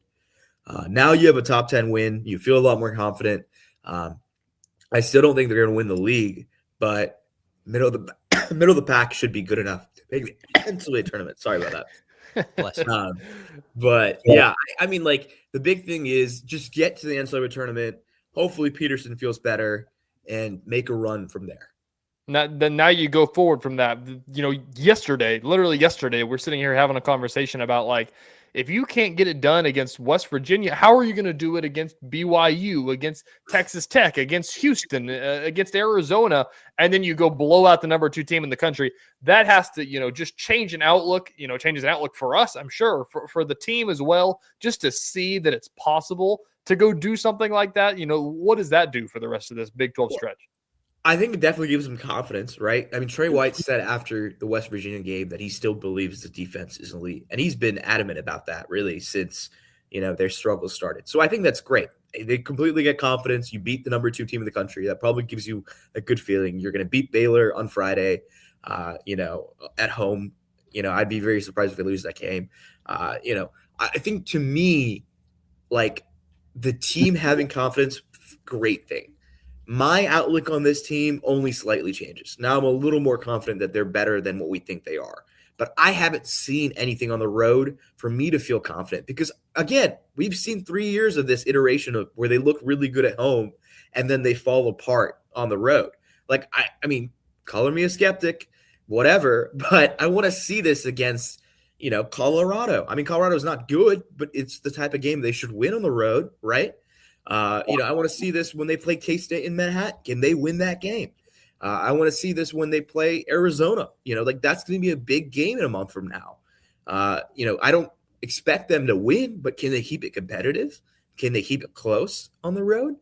Now you have a top 10 win. You feel a lot more confident. I still don't think they're going to win the league, but middle of the pack should be good enough to make the NCAA tournament. Sorry about that. But yeah, I mean, the big thing is just get to the NCAA tournament. Hopefully Peterson feels better and make a run from there. Now you go forward from that. Literally yesterday, we're sitting here having a conversation about If you can't get it done against West Virginia, how are you going to do it against BYU, against Texas Tech, against Houston, against Arizona, and then you go blow out the number 2 team in the country? That has to, just change an outlook, changes an outlook for us, I'm sure, for the team as well, just to see that it's possible to go do something like that. What does that do for the rest of this Big 12 stretch? I think it definitely gives him confidence, right? I mean, Trey White said after the West Virginia game that he still believes the defense is elite. And he's been adamant about that really since, their struggles started. So I think that's great. They completely get confidence. You beat the number 2 team in the country. That probably gives you a good feeling. You're going to beat Baylor on Friday, at home. I'd be very surprised if they lose that game. I think to me, like the team having confidence, great thing. My outlook on this team only slightly changes. Now I'm a little more confident that they're better than what we think they are. But I haven't seen anything on the road for me to feel confident because, again, we've seen 3 years of this iteration of where they look really good at home and then they fall apart on the road. Like, I mean, color me a skeptic, whatever, but I want to see this against, Colorado. I mean, Colorado's not good, but it's the type of game they should win on the road, right? I want to see this when they play K-State in Manhattan. Can they win that game? I want to see this when they play Arizona. That's going to be a big game in a month from now. I don't expect them to win, but can they keep it competitive? Can they keep it close on the road?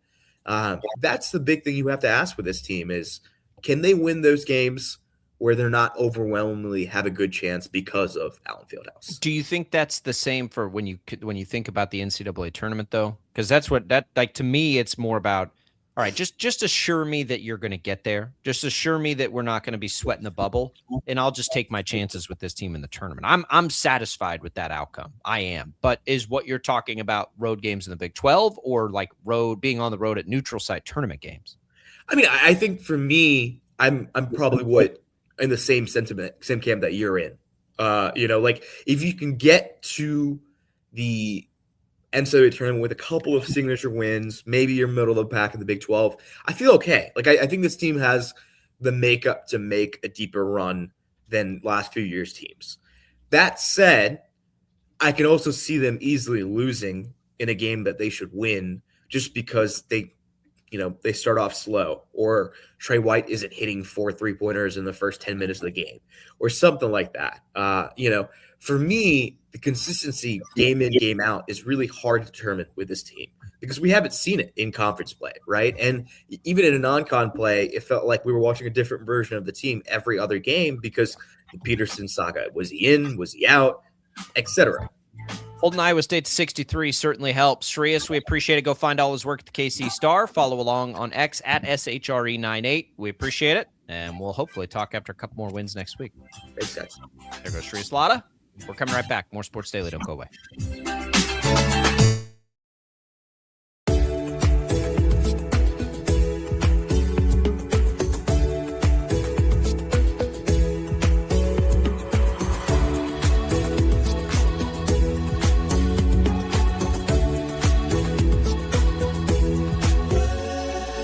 That's the big thing you have to ask with this team is, can they win those games where they're not overwhelmingly have a good chance because of Allen Fieldhouse? Do you think that's the same for when you think about the NCAA tournament though? Because that's to me, it's more about, all right, just assure me that you're going to get there. Just assure me that we're not going to be sweating the bubble, and I'll just take my chances with this team in the tournament. I'm satisfied with that outcome. I am. But is what you're talking about road games in the Big 12 or like being on the road at neutral site tournament games? I mean, I think for me, I'm probably in the same camp that you're in. Like if you can get to the NCAA tournament with a couple of signature wins, maybe you're middle of the pack in the Big 12, I feel okay. Like I think this team has the makeup to make a deeper run than last few years' teams. That said, I can also see them easily losing in a game that they should win just because they start off slow, or Trey White isn't hitting 4 3-pointers in the first 10 minutes of the game or something like that. For me, the consistency game in, game out is really hard to determine with this team because we haven't seen it in conference play, right? And even in a non-con play, it felt like we were watching a different version of the team every other game because the Peterson saga, was he in, was he out, etc. Holding Iowa State to 63 certainly helps. Shreyas, we appreciate it. Go find all his work at the KC Star. Follow along on X at SHRE98. We appreciate it, and we'll hopefully talk after a couple more wins next week. Thanks, guys. There goes Shreyas Laddha. We're coming right back. More Sports Daily. Don't go away.